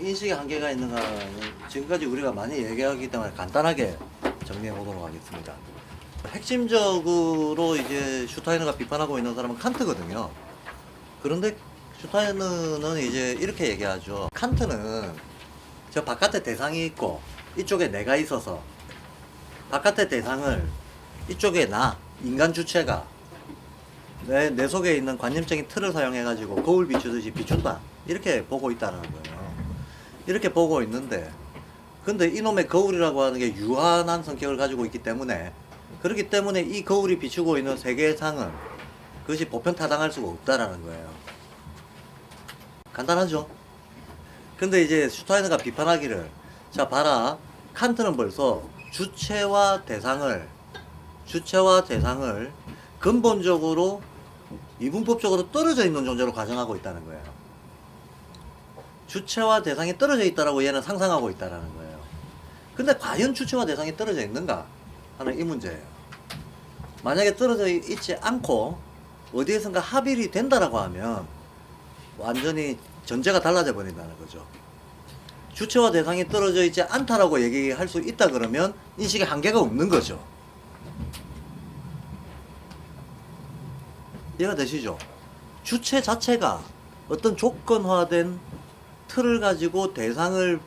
인식의 한계가 있는가는 지금까지 우리가 많이 얘기하기 때문에 간단하게 정리해 보도록 하겠습니다. 핵심적으로 이제 슈타이너가 비판하고 있는 사람은 칸트거든요. 그런데 슈타이너는 이제 이렇게 얘기하죠. 칸트는 저 바깥에 대상이 있고 이쪽에 내가 있어서 바깥의 대상을 이쪽에 나, 인간 주체가 내 속에 있는 관념적인 틀을 사용해 가지고 거울 비추듯이 비춘다, 이렇게 보고 있다는 거예요. 이렇게 보고 있는데, 근데 이놈의 거울이라고 하는 게 유한한 성격을 가지고 있기 때문에, 그렇기 때문에 이 거울이 비추고 있는 세계상은 그것이 보편타당할 수가 없다라는 거예요. 간단하죠? 근데 이제 슈타이너가 비판하기를, 자 봐라, 칸트는 벌써 주체와 대상을 근본적으로 이분법적으로 떨어져 있는 존재로 가정하고 있다는 거예요. 주체와 대상이 떨어져 있다라고 얘는 상상하고 있다라는 거예요. 근데 과연 주체와 대상이 떨어져 있는가 하는 이 문제예요. 만약에 떨어져 있지 않고 어디에선가 합일이 된다라고 하면 완전히 전제가 달라져 버린다는 거죠. 주체와 대상이 떨어져 있지 않다라고 얘기할 수 있다 그러면 인식의 한계가 없는 거죠. 이해가 되시죠? 주체 자체가 어떤 조건화된 틀을 가지고 대상을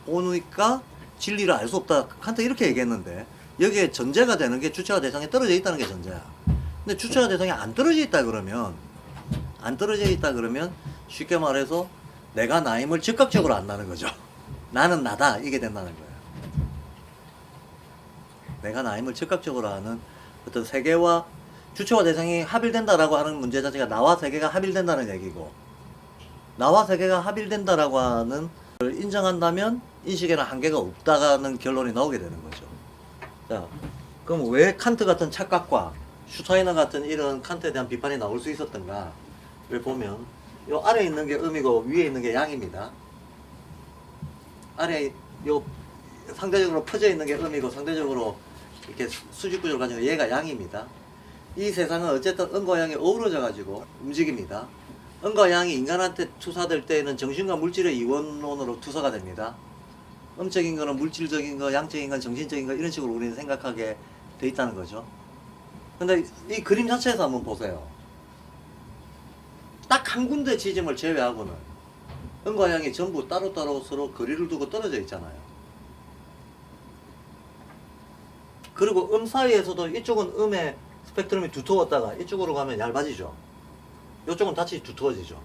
보니까 진리를 알 수 없다. 칸트 이렇게 얘기했는데, 여기에 전제가 되는 게 주체와 대상이 떨어져 있다는 게 전제야. 근데 주체와 대상이 안 떨어져 있다 그러면 쉽게 말해서 내가 나임을 즉각적으로 안다는 거죠. 나는 나다, 이게 된다는 거예요. 내가 나임을 즉각적으로 아는 어떤 세계와 주체와 대상이 합일된다라고 하는 문제 자체가 나와 세계가 합일된다는 얘기고, 나와 세계가 합일된다라고 하는 걸 인정한다면 인식에는 한계가 없다는 결론이 나오게 되는 거죠. 자, 그럼 왜 칸트 같은 착각과 슈타이너 같은 이런 칸트에 대한 비판이 나올 수 있었던가? 를 보면 요 아래에 있는 게 음이고 위에 있는 게 양입니다. 아래 요 상대적으로 퍼져 있는 게 음이고 상대적으로 이렇게 수직 구조를 가지고 얘가 양입니다. 이 세상은 어쨌든 음과 양이 어우러져 가지고 움직입니다. 음과 양이 인간한테 투사될 때에는 정신과 물질의 이원론으로 투사가 됩니다. 음적인 거는 물질적인 거, 양적인 건 정신적인 거, 이런 식으로 우리는 생각하게 돼 있다는 거죠. 근데 이 그림 자체에서 한번 보세요. 딱 한 군데 지점을 제외하고는 음과 양이 전부 따로따로 서로 거리를 두고 떨어져 있잖아요. 그리고 음 사이에서도 이쪽은 음의 스펙트럼이 두터웠다가 이쪽으로 가면 얇아지죠. 이쪽은 다시 두터워지죠.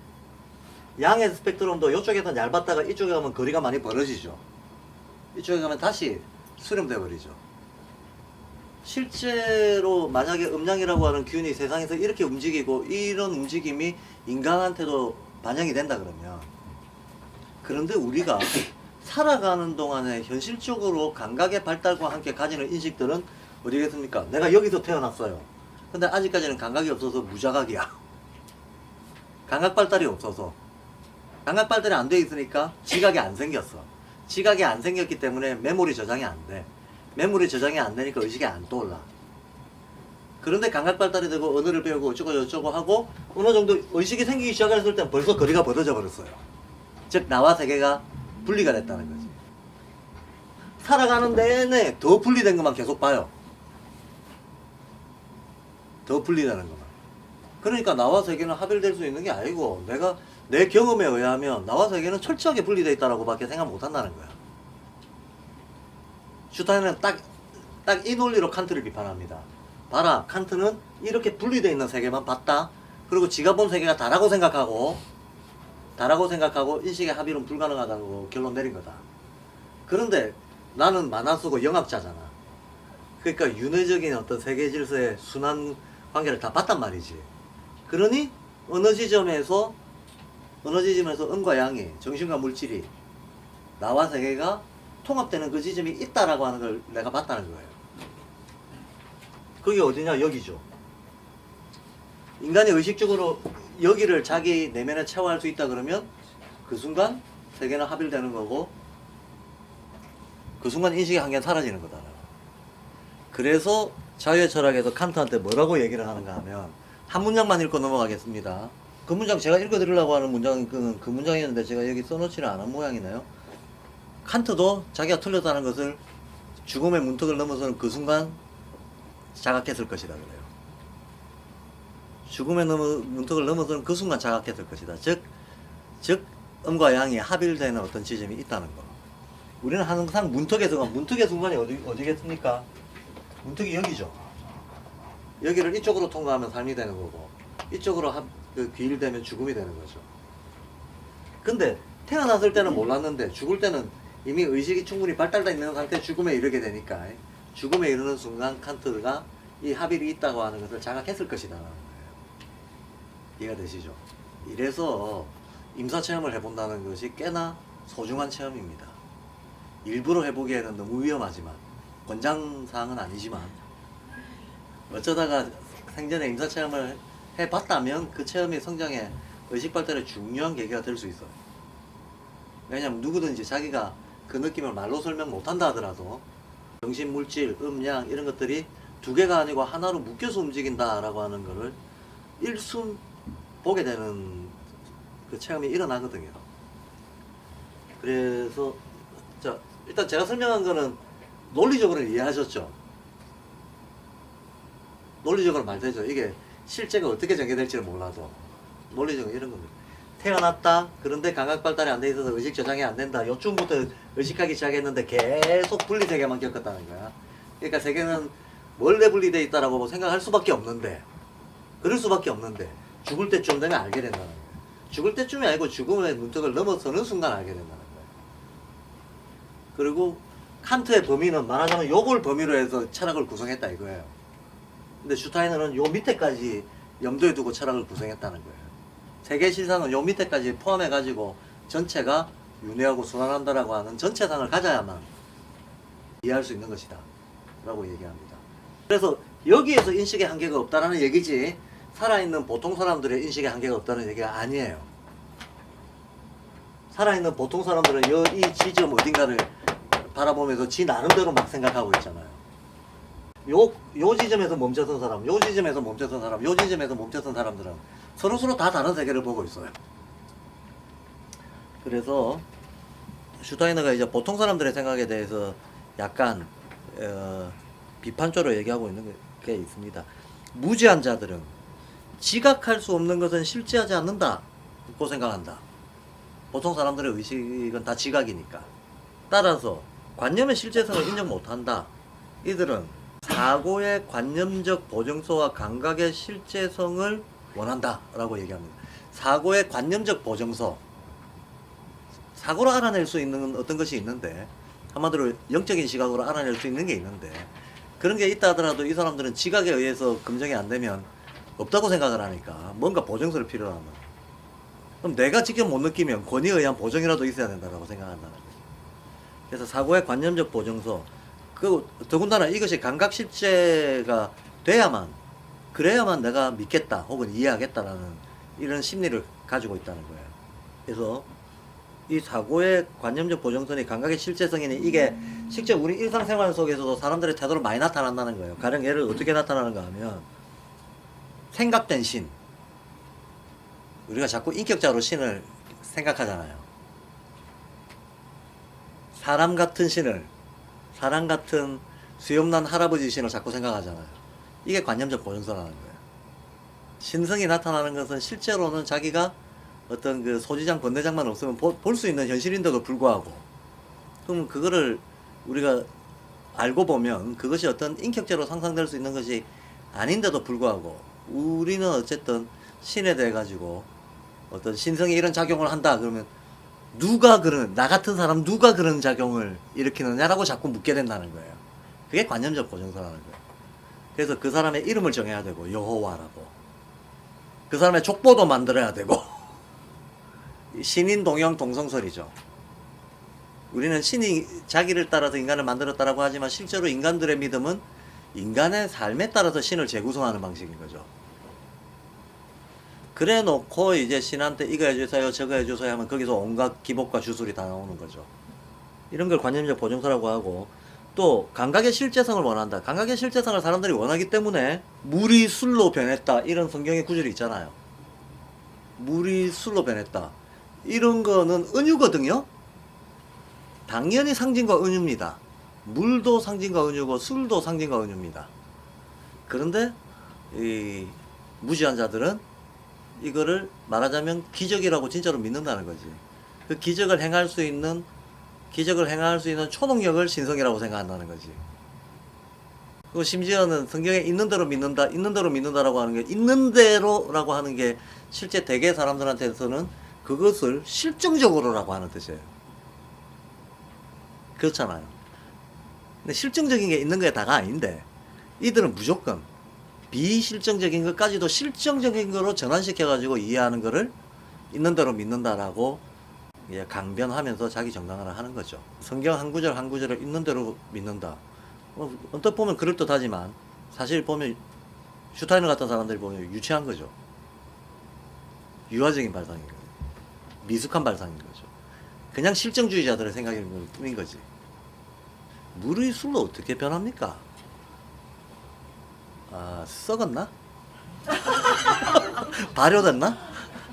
양의 스펙트럼도 이쪽에서 얇았다가 이쪽에 가면 거리가 많이 벌어지죠. 이쪽에 가면 다시 수렴돼 버리죠. 실제로 만약에 음양이라고 하는 균이 세상에서 이렇게 움직이고 이런 움직임이 인간한테도 반영이 된다 그러면, 그런데 우리가 살아가는 동안에 현실적으로 감각의 발달과 함께 가지는 인식들은 어디겠습니까? 내가 여기서 태어났어요. 근데 아직까지는 감각이 없어서 무자각이야. 감각 발달이 없어서, 감각 발달이 안 돼 있으니까 지각이 안 생겼어. 지각이 안 생겼기 때문에 메모리 저장이 안 돼. 메모리 저장이 안 되니까 의식이 안 떠올라. 그런데 감각 발달이 되고 언어를 배우고 어쩌고 저쩌고 하고 어느 정도 의식이 생기기 시작했을 땐 벌써 거리가 벌어져 버렸어요. 즉 나와 세계가 분리가 됐다는 거지. 살아가는 내내 더 분리된 것만 계속 봐요. 더 분리되는 것만. 그러니까 나와 세계는 합일될 수 있는 게 아니고, 내가 내 경험에 의하면 나와 세계는 철저하게 분리되어 있다라고 밖에 생각 못 한다는 거야. 슈타이너는 딱 이 논리로 칸트를 비판합니다. 봐라, 칸트는 이렇게 분리되어 있는 세계만 봤다. 그리고 지가 본 세계가 다라고 생각하고 인식의 합일은 불가능하다고 결론 내린 거다. 그런데 나는 만화 쓰고 영학자잖아. 그러니까 윤회적인 어떤 세계 질서의 순환 관계를 다 봤단 말이지. 그러니 어느 지점에서 음과 양이, 정신과 물질이, 나와 세계가 통합되는 그 지점이 있다라고 하는 걸 내가 봤다는 거예요. 그게 어디냐? 여기죠. 인간이 의식적으로 여기를 자기 내면에 체화할 수 있다 그러면 그 순간 세계는 합일되는 거고, 그 순간 인식의 한계는 사라지는 거다. 그래서 자유의 철학에서 칸트한테 뭐라고 얘기를 하는가 하면, 한 문장만 읽고 넘어가겠습니다. 그 문장 제가 읽어드리려고 하는 문장은 그 문장이었는데 제가 여기 써놓지는 않은 모양이네요. 칸트도 자기가 틀렸다는 것을 죽음의 문턱을 넘어서는 그 순간 자각했을 것이다 그래요. 죽음의 문턱을 넘어서는 그 순간 자각했을 것이다. 즉 음과 양이 합일되는 어떤 지점이 있다는 거. 우리는 항상 문턱의 순간이 어디겠습니까? 문턱이 여기죠. 여기를 이쪽으로 통과하면 삶이 되는 거고, 이쪽으로 귀일되면 죽음이 되는 거죠. 근데 태어났을 때는 몰랐는데 죽을 때는 이미 의식이 충분히 발달되어 있는 상태에 죽음에 이르게 되니까, 죽음에 이르는 순간 칸트가 이 합일이 있다고 하는 것을 자각했을 것이다 라는 거예요. 이해가 되시죠? 이래서 임사체험을 해본다는 것이 꽤나 소중한 체험입니다. 일부러 해보기에는 너무 위험하지만, 권장사항은 아니지만, 어쩌다가 생전에 임사체험을 해봤다면 그 체험이 성장에 의식 발달에 중요한 계기가 될 수 있어요. 왜냐하면 누구든지 자기가 그 느낌을 말로 설명 못한다 하더라도 정신, 물질, 양 이런 것들이 두 개가 아니고 하나로 묶여서 움직인다라고 하는 거를 일순 보게 되는 그 체험이 일어나거든요. 그래서 자, 일단 제가 설명한 거는 논리적으로 이해하셨죠? 논리적으로 말되죠. 이게 실제가 어떻게 전개될지는 몰라도 논리적으로 이런 겁니다. 태어났다. 그런데 감각 발달이 안 돼 있어서 의식 저장이 안 된다. 요쯤부터 의식하기 시작했는데 계속 분리세계만 겪었다는 거야. 그러니까 세계는 원래 분리되어 있다라고 생각할 수밖에 없는데, 그럴 수밖에 없는데 죽을 때쯤 되면 알게 된다는 거야. 죽을 때쯤이 아니고 죽음의 문턱을 넘어서는 순간 알게 된다는 거야. 그리고 칸트의 범위는 말하자면 요걸 범위로 해서 철학을 구성했다 이거예요. 근데 슈타이너는 요 밑에까지 염두에 두고 철학을 구성했다는 거예요. 세계 실상은 요 밑에까지 포함해가지고 전체가 윤회하고 순환한다라고 하는 전체상을 가져야만 이해할 수 있는 것이다 라고 얘기합니다. 그래서 여기에서 인식의 한계가 없다라는 얘기지, 살아있는 보통 사람들의 인식의 한계가 없다는 얘기가 아니에요. 살아있는 보통 사람들은 이 지점 어딘가를 바라보면서 지 나름대로 막 생각하고 있잖아요. 요 지점에서 멈춰선 사람, 요 지점에서 멈춰선 사람, 요 지점에서 멈춰선 사람들은 서로 다 다른 세계를 보고 있어요. 그래서 슈타이너가 이제 보통 사람들의 생각에 대해서 약간 비판적으로 얘기하고 있는 게 있습니다. 무지한 자들은 지각할 수 없는 것은 실제하지 않는다고 생각한다. 보통 사람들의 의식은 다 지각이니까. 따라서 관념의 실제성을 인정 못한다. 이들은 사고의 관념적 보정서와 감각의 실제성을 원한다 라고 얘기합니다. 사고의 관념적 보정서, 사고로 알아낼 수 있는 어떤 것이 있는데, 한마디로 영적인 시각으로 알아낼 수 있는 게 있는데, 그런 게 있다 하더라도 이 사람들은 지각에 의해서 검증이 안 되면 없다고 생각을 하니까 뭔가 보정서를 필요로 하면, 그럼 내가 직접 못 느끼면 권위에 의한 보정이라도 있어야 된다고 생각한다는 거예요. 그래서 사고의 관념적 보정서, 더군다나 이것이 감각 실제가 그래야만 내가 믿겠다 혹은 이해하겠다라는 이런 심리를 가지고 있다는 거예요. 그래서 이 사고의 관념적 보정선이 감각의 실제성이니 이게 실제 우리 일상생활 속에서도 사람들의 태도로 많이 나타난다는 거예요. 가령 얘를 어떻게 나타나는가 하면, 생각된 신, 우리가 자꾸 인격자로 신을 생각하잖아요. 사람 같은 수염난 할아버지 신을 자꾸 생각하잖아요. 이게 관념적 보정서라는 거예요. 신성이 나타나는 것은 실제로는 자기가 어떤 그 소지장, 번뇌장만 없으면 볼 수 있는 현실인데도 불구하고, 그럼 그거를 우리가 알고 보면 그것이 어떤 인격체로 상상될 수 있는 것이 아닌데도 불구하고, 우리는 어쨌든 신에 대해 가지고 어떤 신성이 이런 작용을 한다 그러면 나 같은 사람 누가 그런 작용을 일으키느냐라고 자꾸 묻게 된다는 거예요. 그게 관념적 보정서라는 거예요. 그래서 그 사람의 이름을 정해야 되고, 여호와라고. 그 사람의 족보도 만들어야 되고 신인 동형 동성설이죠. 우리는 신이 자기를 따라서 인간을 만들었다라고 하지만 실제로 인간들의 믿음은 인간의 삶에 따라서 신을 재구성하는 방식인 거죠. 그래 놓고 이제 신한테 이거 해주세요 저거 해주세요 하면 거기서 온갖 기복과 주술이 다 나오는 거죠. 이런 걸 관념적 보정서라고 하고, 또 감각의 실제성을 원한다. 감각의 실제성을 사람들이 원하기 때문에 물이 술로 변했다 이런 성경의 구절이 있잖아요. 물이 술로 변했다. 이런 거는 은유거든요. 당연히 상징과 은유입니다. 물도 상징과 은유고 술도 상징과 은유입니다. 그런데 이 무지한 자들은 이거를 말하자면 기적이라고 진짜로 믿는다는 거지. 그 기적을 행할 수 있는 초능력을 신성이라고 생각한다는 거지. 그리고 심지어는 성경에 있는 대로 믿는다라고 하는 게, 있는 대로라고 하는 게 실제 대개 사람들한테서는 그것을 실증적으로라고 하는 뜻이에요. 그렇잖아요. 근데 실증적인 게 있는 게 다가 아닌데, 이들은 무조건 비실증적인 것까지도 실증적인 거로 전환시켜가지고 이해하는 거를 있는 대로 믿는다라고 강변하면서 자기 정당화를 하는 거죠. 성경 한 구절 한 구절을 있는 대로 믿는다. 언뜻 보면 그럴듯하지만 사실 보면 슈타이너 같은 사람들이 보면 유치한 거죠. 유아적인 발상인 거죠. 미숙한 발상인 거죠. 그냥 실증주의자들의 생각인 뿐인 거지. 물의 술로 어떻게 변합니까? 아, 썩었나? 발효됐나?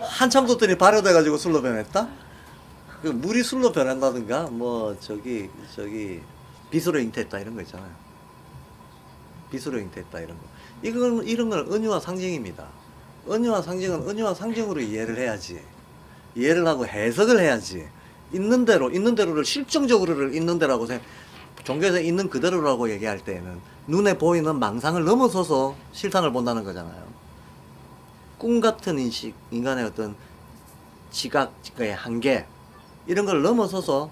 한참 뒀더니 발효돼가지고 술로 변했다? 그 물이 술로 변한다든가, 뭐, 빛으로 잉태했다, 이런 거 있잖아요. 빛으로 잉태했다, 이런 거. 이런 건 은유와 상징입니다. 은유와 상징은 은유와 상징으로 이해를 해야지. 이해를 하고 해석을 해야지. 있는 대로를 실정적으로를 있는 대로라고 종교에서 있는 그대로라고 얘기할 때에는 눈에 보이는 망상을 넘어서서 실상을 본다는 거잖아요. 꿈 같은 인식, 인간의 어떤 지각의 한계, 이런 걸 넘어서서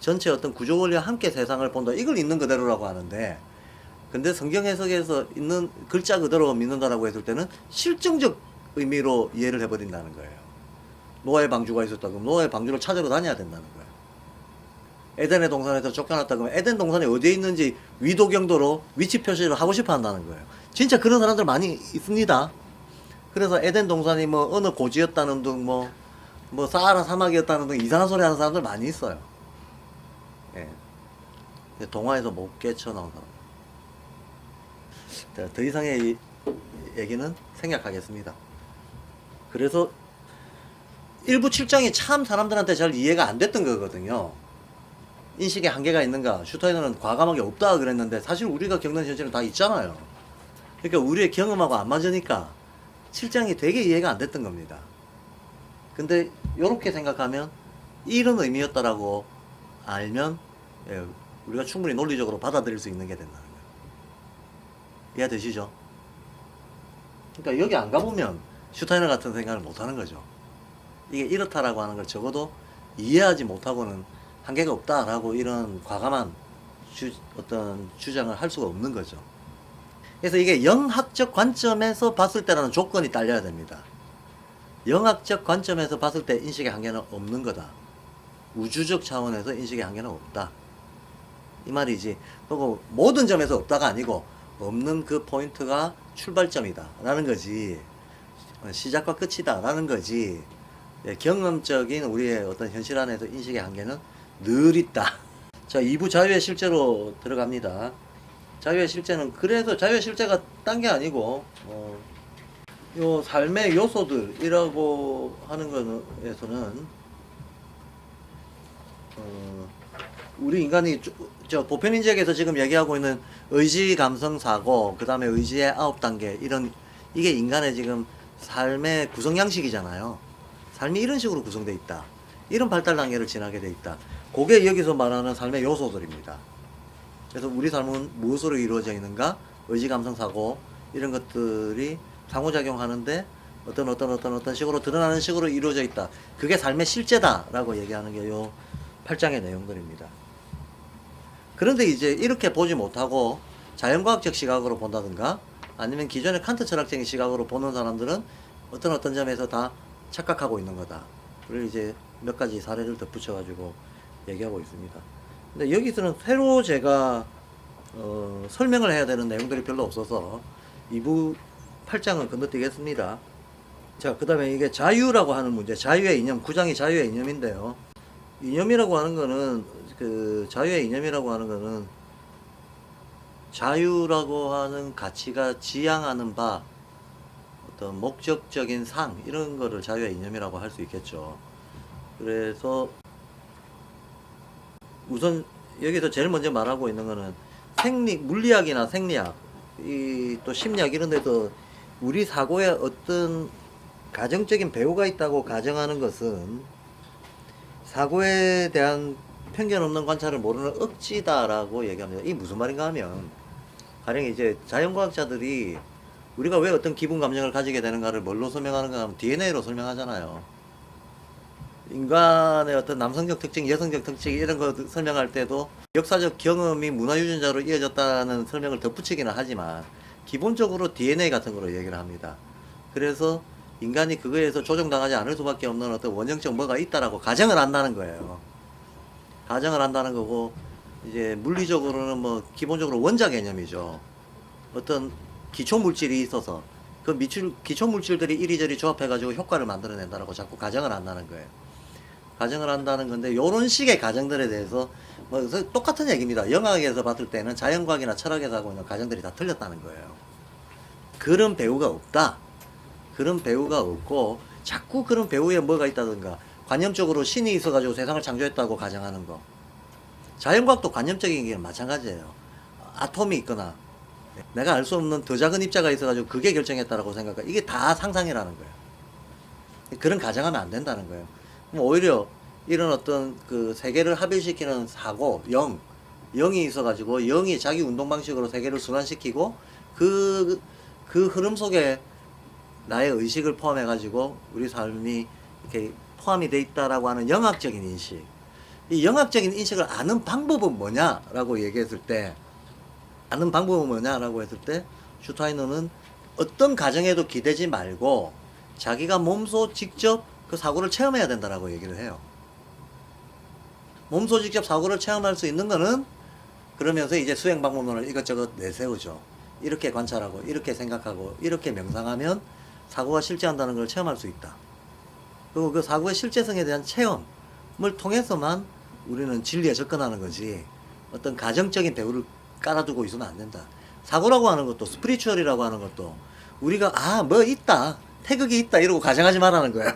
전체 어떤 구조 원리와 함께 세상을 본다. 이걸 있는 그대로라고 하는데, 근데 성경 해석에서 있는 글자 그대로 믿는다라고 했을 때는 실증적 의미로 이해를 해버린다는 거예요. 노아의 방주가 있었다 그러면 노아의 방주를 찾으러 다녀야 된다는 거예요. 에덴의 동산에서 쫓겨났다 그러면 에덴 동산이 어디에 있는지 위도경도로 위치 표시를 하고 싶어 한다는 거예요. 진짜 그런 사람들 많이 있습니다. 그래서 에덴 동산이 뭐 어느 고지였다는 등 뭐 사하라 사막이었다는 등 이상한 소리 하는 사람들 많이 있어요. 예. 동화에서 못 깨쳐나온 사람. 더 이상의 얘기는 생략하겠습니다. 그래서 일부 7장이 참 사람들한테 잘 이해가 안 됐던 거거든요. 인식의 한계가 있는가? 슈타이너는 과감하게 없다 그랬는데 사실 우리가 겪는 현실은 다 있잖아요. 그러니까 우리의 경험하고 안 맞으니까 7장이 되게 이해가 안 됐던 겁니다. 근데 이렇게 생각하면 이런 의미였다라고 알면 우리가 충분히 논리적으로 받아들일 수 있는 게 된다는 거예요. 이해되시죠? 그러니까 여기 안 가보면 슈타이너 같은 생각을 못 하는 거죠. 이게 이렇다라고 하는 걸 적어도 이해하지 못하고는 한계가 없다라고 이런 과감한 어떤 주장을 할 수가 없는 거죠. 그래서 이게 영학적 관점에서 봤을 때라는 조건이 딸려야 됩니다. 영학적 관점에서 봤을 때 인식의 한계는 없는 거다. 우주적 차원에서 인식의 한계는 없다. 이 말이지. 그리고 모든 점에서 없다가 아니고 없는 그 포인트가 출발점이다 라는 거지. 시작과 끝이다 라는 거지. 경험적인 우리의 어떤 현실 안에서 인식의 한계는 늘 있다. 자, 2부 자유의 실제로 들어갑니다. 자유의 실제는 그래서 자유의 실제가 딴 게 아니고 요 삶의 요소들이라고 하는 거에서는 우리 인간이 저 보편인지학에서 지금 얘기하고 있는 의지, 감성, 사고, 그 다음에 의지의 9단계 이게 인간의 지금 삶의 구성 양식이잖아요. 삶이 이런 식으로 구성되어 있다. 이런 발달 단계를 지나게 되어 있다. 그게 여기서 말하는 삶의 요소들입니다. 그래서 우리 삶은 무엇으로 이루어져 있는가? 의지, 감성, 사고 이런 것들이 상호작용하는데 어떤 식으로 드러나는 식으로 이루어져 있다. 그게 삶의 실제다라고 얘기하는 게 요 8장의 내용들입니다. 그런데 이제 이렇게 보지 못하고 자연과학적 시각으로 본다든가 아니면 기존의 칸트 철학적인 시각으로 보는 사람들은 어떤 점에서 다 착각하고 있는 거다. 그리고 이제 몇 가지 사례를 덧붙여가지고 얘기하고 있습니다. 근데 여기서는 새로 제가 설명을 해야 되는 내용들이 별로 없어서 2부 8장은 건너뛰겠습니다. 자, 그 다음에 이게 자유라고 하는 문제, 자유의 이념, 9장이 자유의 이념인데요. 이념이라고 하는 거는, 자유의 이념이라고 하는 거는, 자유라고 하는 가치가 지향하는 바, 어떤 목적적인 상 이런 거를 자유의 이념이라고 할 수 있겠죠. 그래서 우선 여기서 제일 먼저 말하고 있는 거는 물리학이나 생리학, 또 심리학 이런 데도 우리 사고에 어떤 가정적인 배후가 있다고 가정하는 것은 사고에 대한 편견 없는 관찰을 모르는 억지다라고 얘기합니다. 이게 무슨 말인가 하면, 가령 이제 자연과학자들이 우리가 왜 어떤 기분 감정을 가지게 되는가를 뭘로 설명하는가 하면 DNA로 설명하잖아요. 인간의 어떤 남성적 특징, 여성적 특징 이런 거 설명할 때도 역사적 경험이 문화 유전자로 이어졌다는 설명을 덧붙이기는 하지만 기본적으로 DNA 같은 거로 얘기를 합니다. 그래서 인간이 그거에서 조정당하지 않을 수밖에 없는 어떤 원형적 뭐가 있다라고 가정을 한다는 거예요. 가정을 한다는 거고, 이제 물리적으로는 뭐 기본적으로 원자 개념이죠. 어떤 기초 물질이 있어서 그 기초 물질들이 이리저리 조합해가지고 효과를 만들어낸다라고 자꾸 가정을 한다는 거예요. 가정을 한다는 건데, 요런 식의 가정들에 대해서 뭐 똑같은 얘기입니다. 영학에서 봤을 때는 자연과학이나 철학에서 하고 있는 가정들이 다 틀렸다는 거예요. 그런 배우가 없다. 그런 배우가 없고, 자꾸 그런 배우에 뭐가 있다든가 관념적으로 신이 있어가지고 세상을 창조했다고 가정하는 거. 자연과학도 관념적인 게 마찬가지예요. 아톰이 있거나 내가 알 수 없는 더 작은 입자가 있어가지고 그게 결정했다라고 생각해. 이게 다 상상이라는 거예요. 그런 가정하면 안 된다는 거예요. 오히려 이런 어떤 그 세계를 합일시키는 사고, 영이 있어가지고 영이 자기 운동 방식으로 세계를 순환시키고 그 흐름 속에 나의 의식을 포함해가지고 우리 삶이 이렇게 포함이 돼 있다라고 하는 영학적인 인식. 이 영학적인 인식을 아는 방법은 뭐냐라고 얘기했을 때, 슈타이너는 어떤 가정에도 기대지 말고 자기가 몸소 직접 그 사고를 체험해야 된다라고 얘기를 해요. 몸소 직접 사고를 체험할 수 있는 거는, 그러면서 이제 수행 방법론을 이것저것 내세우죠. 이렇게 관찰하고 이렇게 생각하고 이렇게 명상하면 사고가 실제한다는 걸 체험할 수 있다. 그리고 그 사고의 실제성에 대한 체험을 통해서만 우리는 진리에 접근하는 거지, 어떤 가정적인 배우를 깔아두고 있으면 안 된다. 사고라고 하는 것도, 스피리추얼이라고 하는 것도 우리가 뭐 있다, 태극이 있다 이러고 가정하지 말라는 거예요.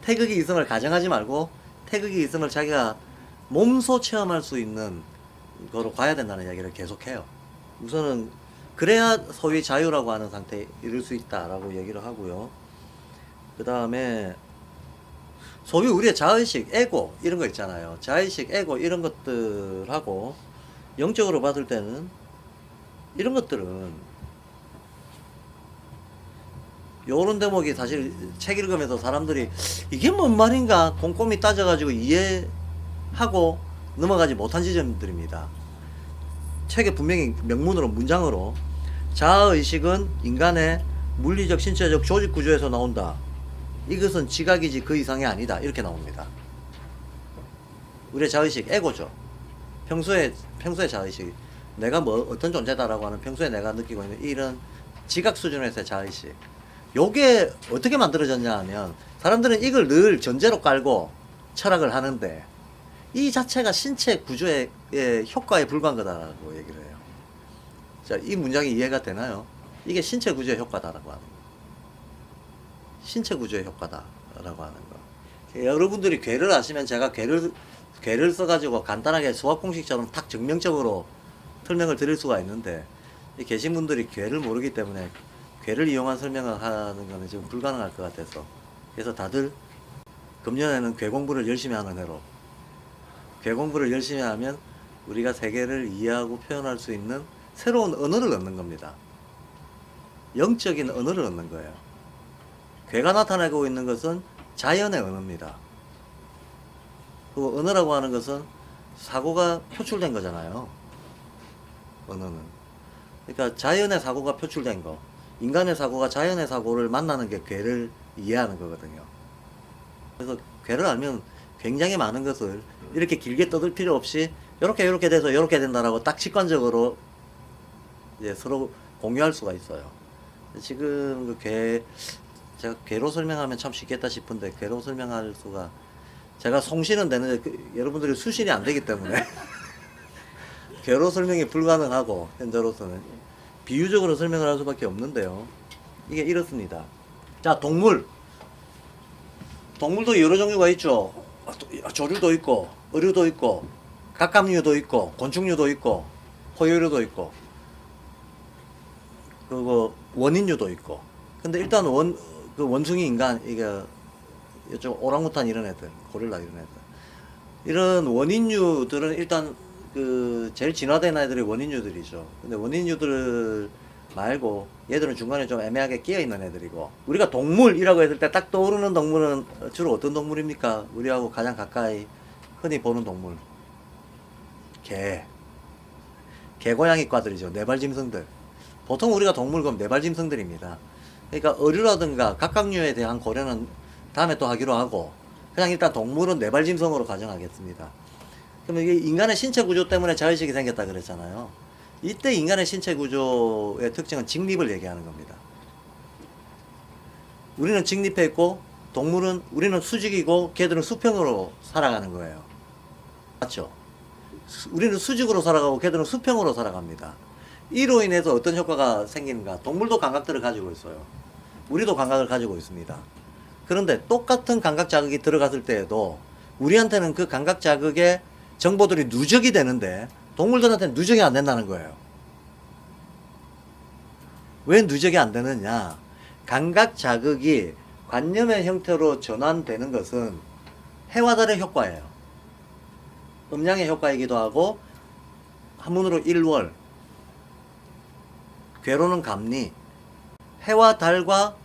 태극이 있음을 가정하지 말고 태극이 있음을 자기가 몸소 체험할 수 있는 거로 가야 된다는 이야기를 계속해요. 우선은 그래야 소위 자유라고 하는 상태에 이를 수 있다라고 얘기를 하고요. 그 다음에 소위 우리의 자의식, 에고 이런 거 있잖아요. 자의식, 에고 이런 것들하고 영적으로 봤을 때는 이런 것들은, 요런 대목이 사실 책 읽으면서 사람들이 이게 뭔 말인가 꼼꼼히 따져가지고 이해하고 넘어가지 못한 지점들입니다. 책에 분명히 명문으로, 문장으로 자아의식은 인간의 물리적, 신체적 조직 구조에서 나온다. 이것은 지각이지 그 이상이 아니다. 이렇게 나옵니다. 우리의 자의식, 에고죠. 평소에 자의식, 내가 뭐 어떤 존재다라고 하는 평소에 내가 느끼고 있는 이런 지각 수준에서의 자의식, 요게 어떻게 만들어졌냐 하면, 사람들은 이걸 늘 전제로 깔고 철학을 하는데 이 자체가 신체 구조의 효과에 불과한 거다라고 얘기를 해요. 자, 이 문장이 이해가 되나요? 이게 신체 구조의 효과다라고 하는 거. 신체 구조의 효과다라고 하는 거. 여러분들이 괴를 아시면 제가 괴를 써가지고 간단하게 수학 공식처럼 탁 증명적으로 설명을 드릴 수가 있는데, 계신 분들이 괴를 모르기 때문에 괴를 이용한 설명을 하는 거는 지금 불가능할 것 같아서, 그래서 다들 금년에는 괴 공부를 열심히 하는 해로, 괴 공부를 열심히 하면 우리가 세계를 이해하고 표현할 수 있는 새로운 언어를 얻는 겁니다. 영적인 언어를 얻는 거예요. 괴가 나타나고 있는 것은 자연의 언어입니다. 그 언어라고 하는 것은 사고가 표출된 거잖아요. 언어는. 그러니까 자연의 사고가 표출된 거, 인간의 사고가 자연의 사고를 만나는 게 괴를 이해하는 거거든요. 그래서 괴를 알면 굉장히 많은 것을 이렇게 길게 떠들 필요 없이 이렇게 돼서 이렇게 된다라고 딱 직관적으로 이제 서로 공유할 수가 있어요. 지금 그 제가 괴로 설명하면 참 쉽겠다 싶은데, 괴로 설명할 수가, 제가 송신은 되는데 여러분들이 수신이 안 되기 때문에 괴로 설명이 불가능하고, 현재로서는 비유적으로 설명을 할 수밖에 없는데요. 이게 이렇습니다. 자, 동물도 여러 종류가 있죠. 조류도 있고, 어류도 있고, 갑각류도 있고, 곤충류도 있고, 포유류도 있고, 그리고 원인류도 있고. 근데 일단 그 원숭이 인간, 이게, 이쪽 오랑우탄 이런 애들, 고릴라 이런 애들. 이런 원인류들은 일단 그 제일 진화된 애들이 원인류들이죠. 근데 원인류들 말고 얘들은 중간에 좀 애매하게 끼어 있는 애들이고, 우리가 동물이라고 했을 때 딱 떠오르는 동물은 주로 어떤 동물입니까? 우리하고 가장 가까이 흔히 보는 동물. 개고양이과들이죠. 네발짐승들. 보통 우리가 동물 그럼 네발짐승들입니다. 그러니까 어류라든가 각각류에 대한 고려는 다음에 또 하기로 하고, 그냥 일단 동물은 네발짐승으로 가정하겠습니다. 그러면 이게 인간의 신체 구조 때문에 자의식이 생겼다 그랬잖아요. 이때 인간의 신체 구조의 특징은 직립을 얘기하는 겁니다. 우리는 직립해 있고, 우리는 수직이고 걔들은 수평으로 살아가는 거예요. 맞죠? 우리는 수직으로 살아가고 걔들은 수평으로 살아갑니다. 이로 인해서 어떤 효과가 생기는가? 동물도 감각들을 가지고 있어요. 우리도 감각을 가지고 있습니다. 그런데 똑같은 감각 자극이 들어갔을 때에도 우리한테는 그 감각 자극의 정보들이 누적이 되는데 동물들한테는 누적이 안 된다는 거예요. 왜 누적이 안 되느냐? 감각 자극이 관념의 형태로 전환되는 것은 해와 달의 효과예요. 음양의 효과이기도 하고, 한문으로 일월, 괴로는 감리, 해와 달과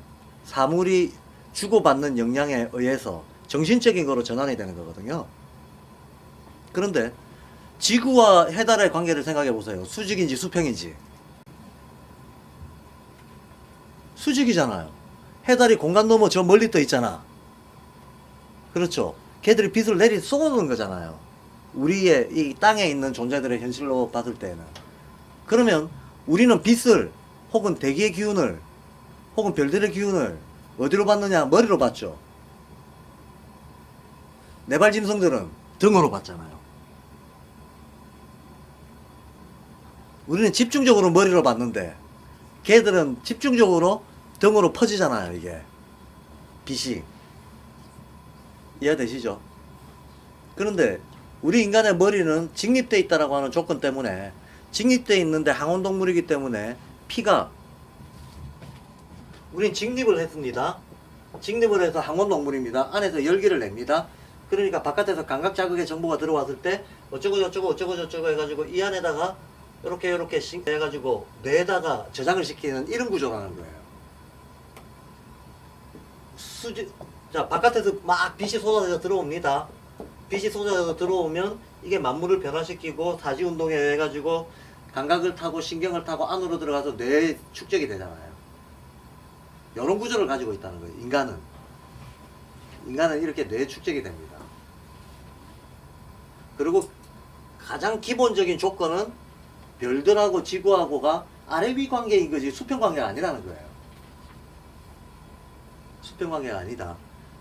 사물이 주고받는 영향에 의해서 정신적인 거로 전환이 되는 거거든요. 그런데 지구와 해달의 관계를 생각해 보세요. 수직인지 수평인지. 수직이잖아요. 해달이 공간 넘어 저 멀리 떠 있잖아. 그렇죠. 걔들이 빛을 쏘는 거잖아요. 우리의 이 땅에 있는 존재들의 현실로 봤을 때는. 그러면 우리는 빛을, 혹은 대기의 기운을, 혹은 별들의 기운을 어디로 받느냐? 머리로 받죠. 네발짐승들은 등으로 받잖아요. 우리는 집중적으로 머리로 받는데 걔들은 집중적으로 등으로 퍼지잖아요. 이게 빛이. 이해되시죠? 그런데 우리 인간의 머리는 직립되어 있다라고 하는 조건 때문에, 직립되어 있는데 항온동물이기 때문에 피가, 우린 직립을 했습니다. 직립을 해서 항온동물입니다. 안에서 열기를 냅니다. 그러니까 바깥에서 감각 자극의 정보가 들어왔을 때 어쩌고 저쩌고 해가지고 이 안에다가 이렇게 해가지고 뇌에다가 저장을 시키는 이런 구조라는 거예요. 자, 바깥에서 막 빛이 쏟아져서 들어옵니다. 빛이 쏟아져서 들어오면 이게 만물을 변화시키고 사지운동에 의해 가지고 감각을 타고 신경을 타고 안으로 들어가서 뇌에 축적이 되잖아요. 이런 구조를 가지고 있다는 거예요. 인간은 이렇게 뇌에 축적이 됩니다. 그리고 가장 기본적인 조건은 별들하고 지구하고가 아래 위 관계인 거지 수평 관계가 아니라는 거예요. 수평 관계가 아니다.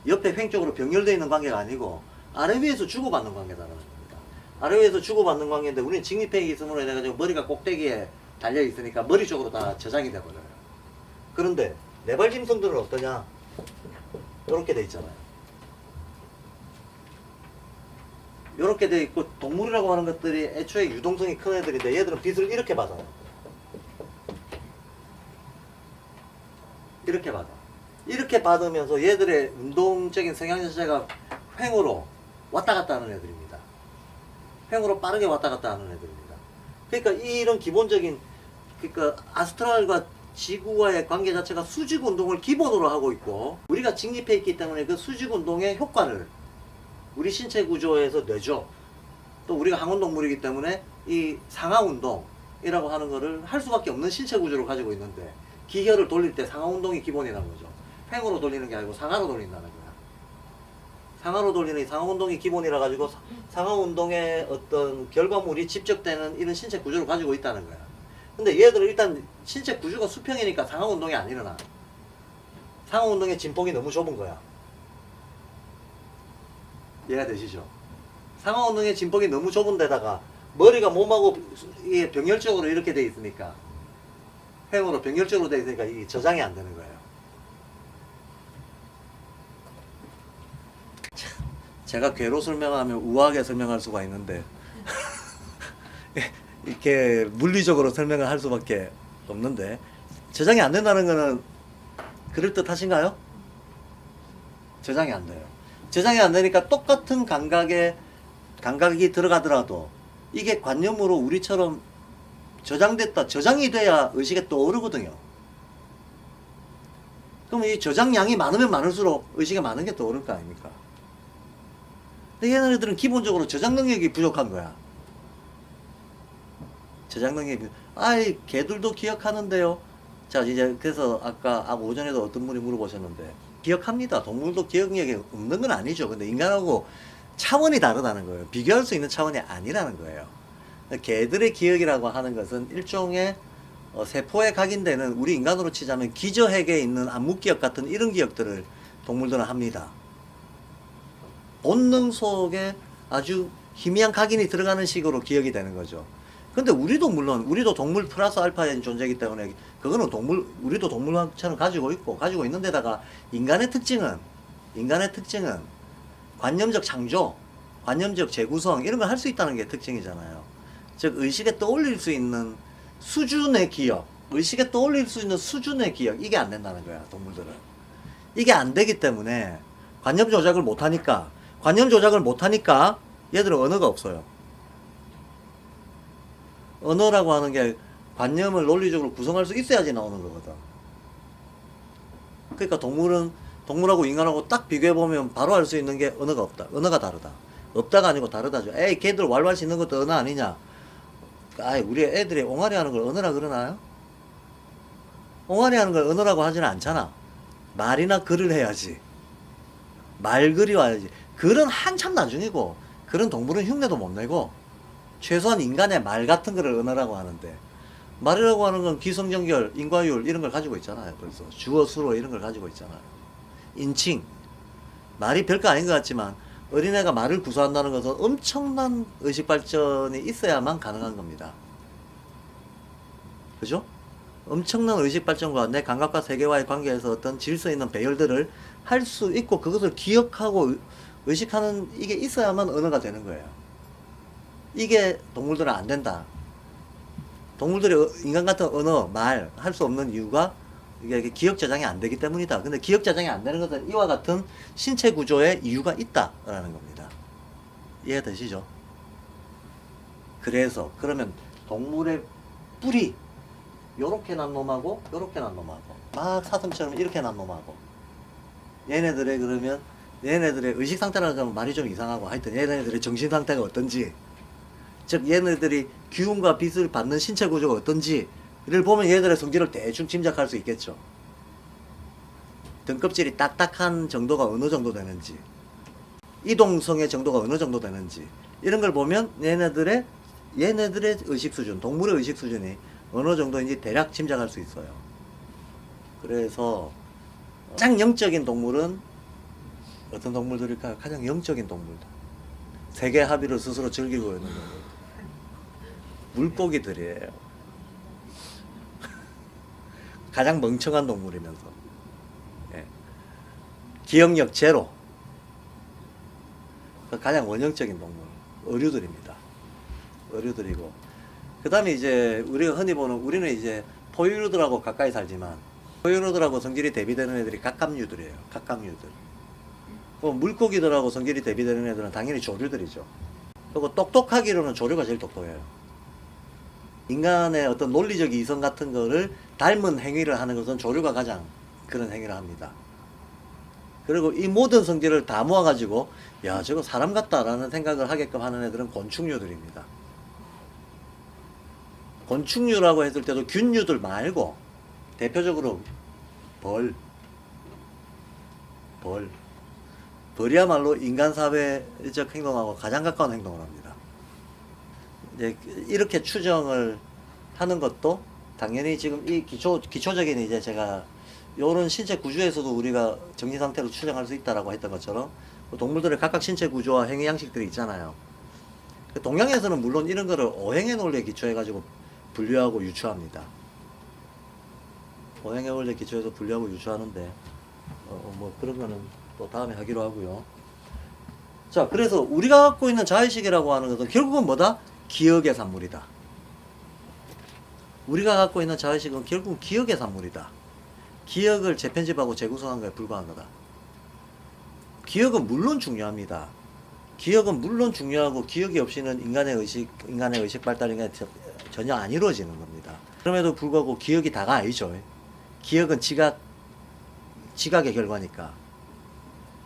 옆에 횡적으로 병렬되어 있는 관계가 아니고 아래 위에서 주고받는 관계다라는 겁니다. 아래 위에서 주고받는 관계인데 우리는 직립해 있음으로 해가지고 머리가 꼭대기에 달려 있으니까 머리 쪽으로 다 저장이 돼버려요. 그런데 네발짐승들은 어떠냐? 이렇게 돼 있잖아요. 이렇게 돼 있고, 동물이라고 하는 것들이 애초에 유동성이 큰 애들인데 얘들은 빛을 이렇게 받아요. 이렇게 받아. 이렇게 받으면서 얘들의 운동적인 성향 자체가 횡으로 왔다 갔다 하는 애들입니다. 횡으로 빠르게 왔다 갔다 하는 애들입니다. 그러니까 이런 기본적인, 그러니까 아스트랄과 지구와의 관계 자체가 수직 운동을 기본으로 하고 있고, 우리가 직립해 있기 때문에 그 수직 운동의 효과를 우리 신체 구조에서 내죠. 또 우리가 항온동물이기 때문에 이 상하 운동이라고 하는 거를 할 수밖에 없는 신체 구조를 가지고 있는데, 기혈을 돌릴 때 상하 운동이 기본이라는 거죠. 횡으로 돌리는 게 아니고 상하로 돌린다는 거야. 상하로 돌리는 이 상하 운동이 기본이라 가지고 상하 운동의 어떤 결과물이 집적되는 이런 신체 구조를 가지고 있다는 거야. 근데 얘들은 일단 신체 구조가 수평이니까 상하 운동이 안 일어나. 상하 운동의 진폭이 너무 좁은 거야. 이해가 되시죠? 상하 운동의 진폭이 너무 좁은 데다가 머리가 몸하고 이게 병렬적으로 이렇게 돼 있으니까, 횡으로 병렬적으로 돼 있으니까 이게 저장이 안 되는 거예요. 제가 괴로 설명하면 우아하게 설명할 수가 있는데 이렇게 물리적으로 설명을 할 수밖에 없는데, 저장이 안 된다는 거는 그럴듯하신가요? 저장이 안 돼요. 저장이 안 되니까 똑같은 감각이 들어가더라도 이게 관념으로 우리처럼 저장이 돼야 의식에 떠오르거든요. 그럼 이 저장량이 많으면 많을수록 의식에 많은 게 떠오를 거 아닙니까? 근데 얘네들은 기본적으로 저장 능력이 부족한 거야. 저장 능력이 아이 개들도 기억하는데요. 자, 이제 그래서 아까 오전에도 어떤 분이 물어보셨는데, 기억합니다. 동물도 기억력이 없는 건 아니죠. 근데 인간하고 차원이 다르다는 거예요. 비교할 수 있는 차원이 아니라는 거예요. 개들의 기억이라고 하는 것은 일종의 세포에 각인되는, 우리 인간으로 치자면 기저핵에 있는 암묵기억 같은 이런 기억들을 동물들은 합니다. 본능 속에 아주 희미한 각인이 들어가는 식으로 기억이 되는 거죠. 근데 우리도 동물 플러스 알파인 존재이기 때문에 그거는 우리도 동물처럼 가지고 있는 데다가 인간의 특징은 관념적 창조, 관념적 재구성 이런 걸 할 수 있다는 게 특징이잖아요. 즉 의식에 떠올릴 수 있는 수준의 기억, 이게 안 된다는 거야. 동물들은 이게 안 되기 때문에 관념 조작을 못하니까 얘들은 언어가 없어요. 언어라고 하는 게 관념을 논리적으로 구성할 수 있어야지 나오는 거거든. 그러니까 동물하고 인간하고 딱 비교해보면 바로 알 수 있는 게 언어가 없다. 언어가 다르다. 없다가 아니고 다르다죠. 에이, 걔들 왈왈 짖는 것도 언어 아니냐. 아이, 우리 애들이 옹알이 하는 걸 언어라 그러나요? 옹알이 하는 걸 언어라고 하지는 않잖아. 말이나 글을 해야지. 말글이 와야지. 글은 한참 나중이고, 글은 동물은 흉내도 못 내고, 최소한 인간의 말 같은 거를 언어라고 하는데, 말이라고 하는 건 기성정결, 인과율 이런 걸 가지고 있잖아요. 벌써 주어, 수로 이런 걸 가지고 있잖아요. 인칭, 말이 별거 아닌 것 같지만 어린애가 말을 구사한다는 것은 엄청난 의식 발전이 있어야만 가능한 겁니다. 그죠? 엄청난 의식 발전과 내 감각과 세계와의 관계에서 어떤 질서 있는 배열들을 할 수 있고, 그것을 기억하고 의식하는 이게 있어야만 언어가 되는 거예요. 이게 동물들은 안 된다. 동물들이 인간 같은 언어, 말 할 수 없는 이유가 이게 기억 저장이 안 되기 때문이다. 근데 기억 저장이 안 되는 것은 이와 같은 신체 구조에 이유가 있다라는 겁니다. 이해되시죠? 그러면 동물의 뿌리, 요렇게 난 놈하고 요렇게 난 놈하고 막 사슴처럼 이렇게 난 놈하고, 얘네들의 의식 상태라는 건 말이 좀 이상하고, 하여튼 얘네들의 정신 상태가 어떤지, 즉 얘네들이 기운과 빛을 받는 신체 구조가 어떤지를 보면 얘들의 성질을 대충 짐작할 수 있겠죠. 등껍질이 딱딱한 정도가 어느 정도 되는지, 이동성의 정도가 어느 정도 되는지, 이런 걸 보면 얘네들의 의식 수준, 동물의 의식 수준이 어느 정도인지 대략 짐작할 수 있어요. 그래서 가장 영적인 동물은 어떤 동물들일까요? 가장 영적인 동물들, 세계 합의를 스스로 즐기고 있는 동물, 물고기들이에요. 가장 멍청한 동물이면서, 예. 기억력 제로, 가장 원형적인 동물, 어류들입니다. 어류들이고, 그 다음에 이제 우리가 흔히 보는, 우리는 이제 포유류들하고 가까이 살지만 포유류들하고 성질이 대비되는 애들이 갑각류들이에요. 갑각류들. 물고기들하고 성질이 대비되는 애들은 당연히 조류들이죠. 그리고 똑똑하기로는 조류가 제일 똑똑해요. 인간의 어떤 논리적 이성 같은 거를 닮은 행위를 하는 것은 조류가 가장 그런 행위를 합니다. 그리고 이 모든 성질을 다 모아가지고 야, 저거 사람 같다라는 생각을 하게끔 하는 애들은 곤충류들입니다. 곤충류라고 했을 때도 균류들 말고 대표적으로 벌이야말로 인간 사회적 행동하고 가장 가까운 행동을 합니다. 이제 이렇게 추정을 하는 것도 당연히 지금 이 기초적인 이제 제가 요런 신체 구조에서도 우리가 정신 상태로 추정할 수 있다라고 했던 것처럼 동물들의 각각 신체 구조와 행위 양식들이 있잖아요. 동양에서는 물론 이런 거를 어행의 논리에 기초해 가지고 분류하고 유추합니다. 어행의 원리에 기초해서 분류하고 유추하는데 뭐 그런 거는 또 다음에 하기로 하고요. 자, 그래서 우리가 갖고 있는 자의식이라고 하는 것은 결국은 뭐다? 기억의 산물이다. 우리가 갖고 있는 자의식은 결국은 기억의 산물이다. 기억을 재편집하고 재구성한 것에 불과한 거다. 기억은 물론 중요합니다. 기억은 물론 중요하고 기억이 없이는 인간의 의식 발달이 전혀 안 이루어지는 겁니다. 그럼에도 불구하고 기억이 다가 아니죠. 기억은 지각의 결과니까.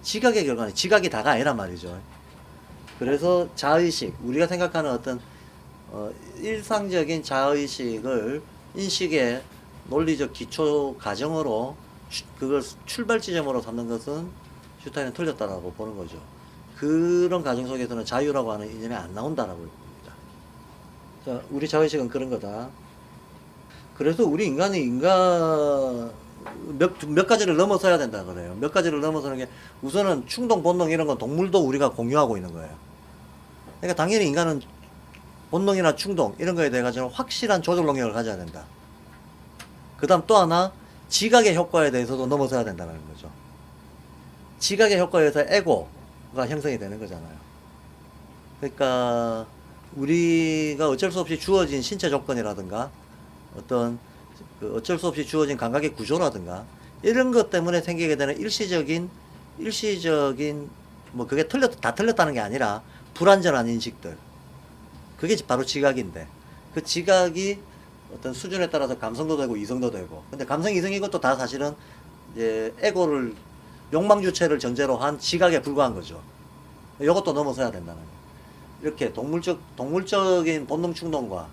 지각이 다가 아니란 말이죠. 그래서 자의식, 우리가 생각하는 어떤 일상적인 자의식을 인식의 논리적 기초 과정으로 그걸 출발 지점으로 삼는 것은 슈타인은 틀렸다라고 보는 거죠. 그런 과정 속에서는 자유라고 하는 이념이 안 나온다라고 봅니다. 자, 우리 자의식은 그런 거다. 그래서 우리 인간이 몇 가지를 넘어서야 된다 그래요. 몇 가지를 넘어서는 게 우선은 충동, 본능 이런 건 동물도 우리가 공유하고 있는 거예요. 그러니까 당연히 인간은 본능이나 충동 이런 거에 대해 가지고 확실한 조절 능력을 가져야 된다. 그 다음 또 하나 지각의 효과에 대해서도 넘어서야 된다는 거죠. 지각의 효과에 의해서 에고가 형성이 되는 거잖아요. 그러니까 우리가 어쩔 수 없이 주어진 신체 조건이라든가 어떤 어쩔 수 없이 주어진 감각의 구조라든가 이런 것 때문에 생기게 되는 일시적인 뭐 그게 다 틀렸다는 게 아니라 불완전한 인식들, 그게 바로 지각인데, 그 지각이 어떤 수준에 따라서 감성도 되고 이성도 되고, 근데 감성 이성 이것도 다 사실은 이제 에고를 욕망 주체를 전제로 한 지각에 불과한 거죠. 이것도 넘어서야 된다는 거예요. 이렇게 동물적인 본능 충동과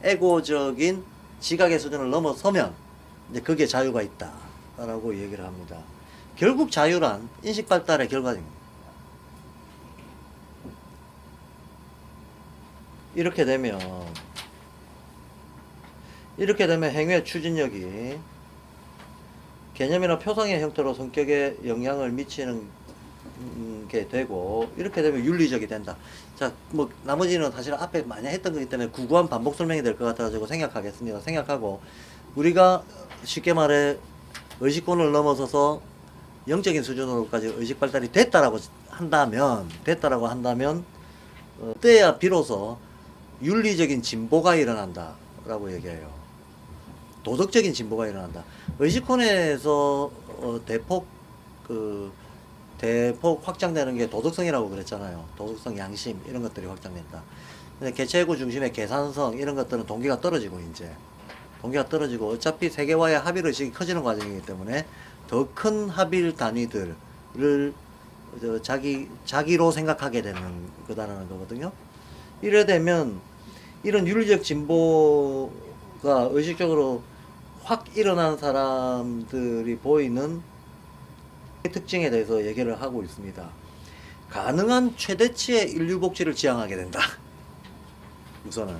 에고적인 지각의 수준을 넘어서면 이제 그게 자유가 있다라고 얘기를 합니다. 결국 자유란 인식 발달의 결과입니다. 이렇게 되면 행위의 추진력이 개념이나 표상의 형태로 성격에 영향을 미치는 게 되고, 이렇게 되면 윤리적이 된다. 자, 뭐 나머지는 사실 앞에 많이 했던 거기 때문에 구구한 반복 설명이 될 것 같아가지고 생각하겠습니다. 생각하고 우리가 쉽게 말해 의식권을 넘어서서 영적인 수준으로까지 의식 발달이 됐다라고 한다면 그때야 비로소 윤리적인 진보가 일어난다라고 얘기해요. 도덕적인 진보가 일어난다. 의식권에서 대폭 확장되는 게 도덕성이라고 그랬잖아요. 도덕성, 양심 이런 것들이 확장된다. 근데 개체구 중심의 계산성 이런 것들은 동기가 떨어지고 어차피 세계화의 합일 의식이 커지는 과정이기 때문에 더 큰 합일 단위들을 자기로 생각하게 되는 거다라는 거거든요. 이래 되면 이런 윤리적 진보가 의식적으로 확 일어난 사람들이 보이는 특징에 대해서 얘기를 하고 있습니다. 가능한 최대치의 인류 복지를 지향하게 된다. 우선은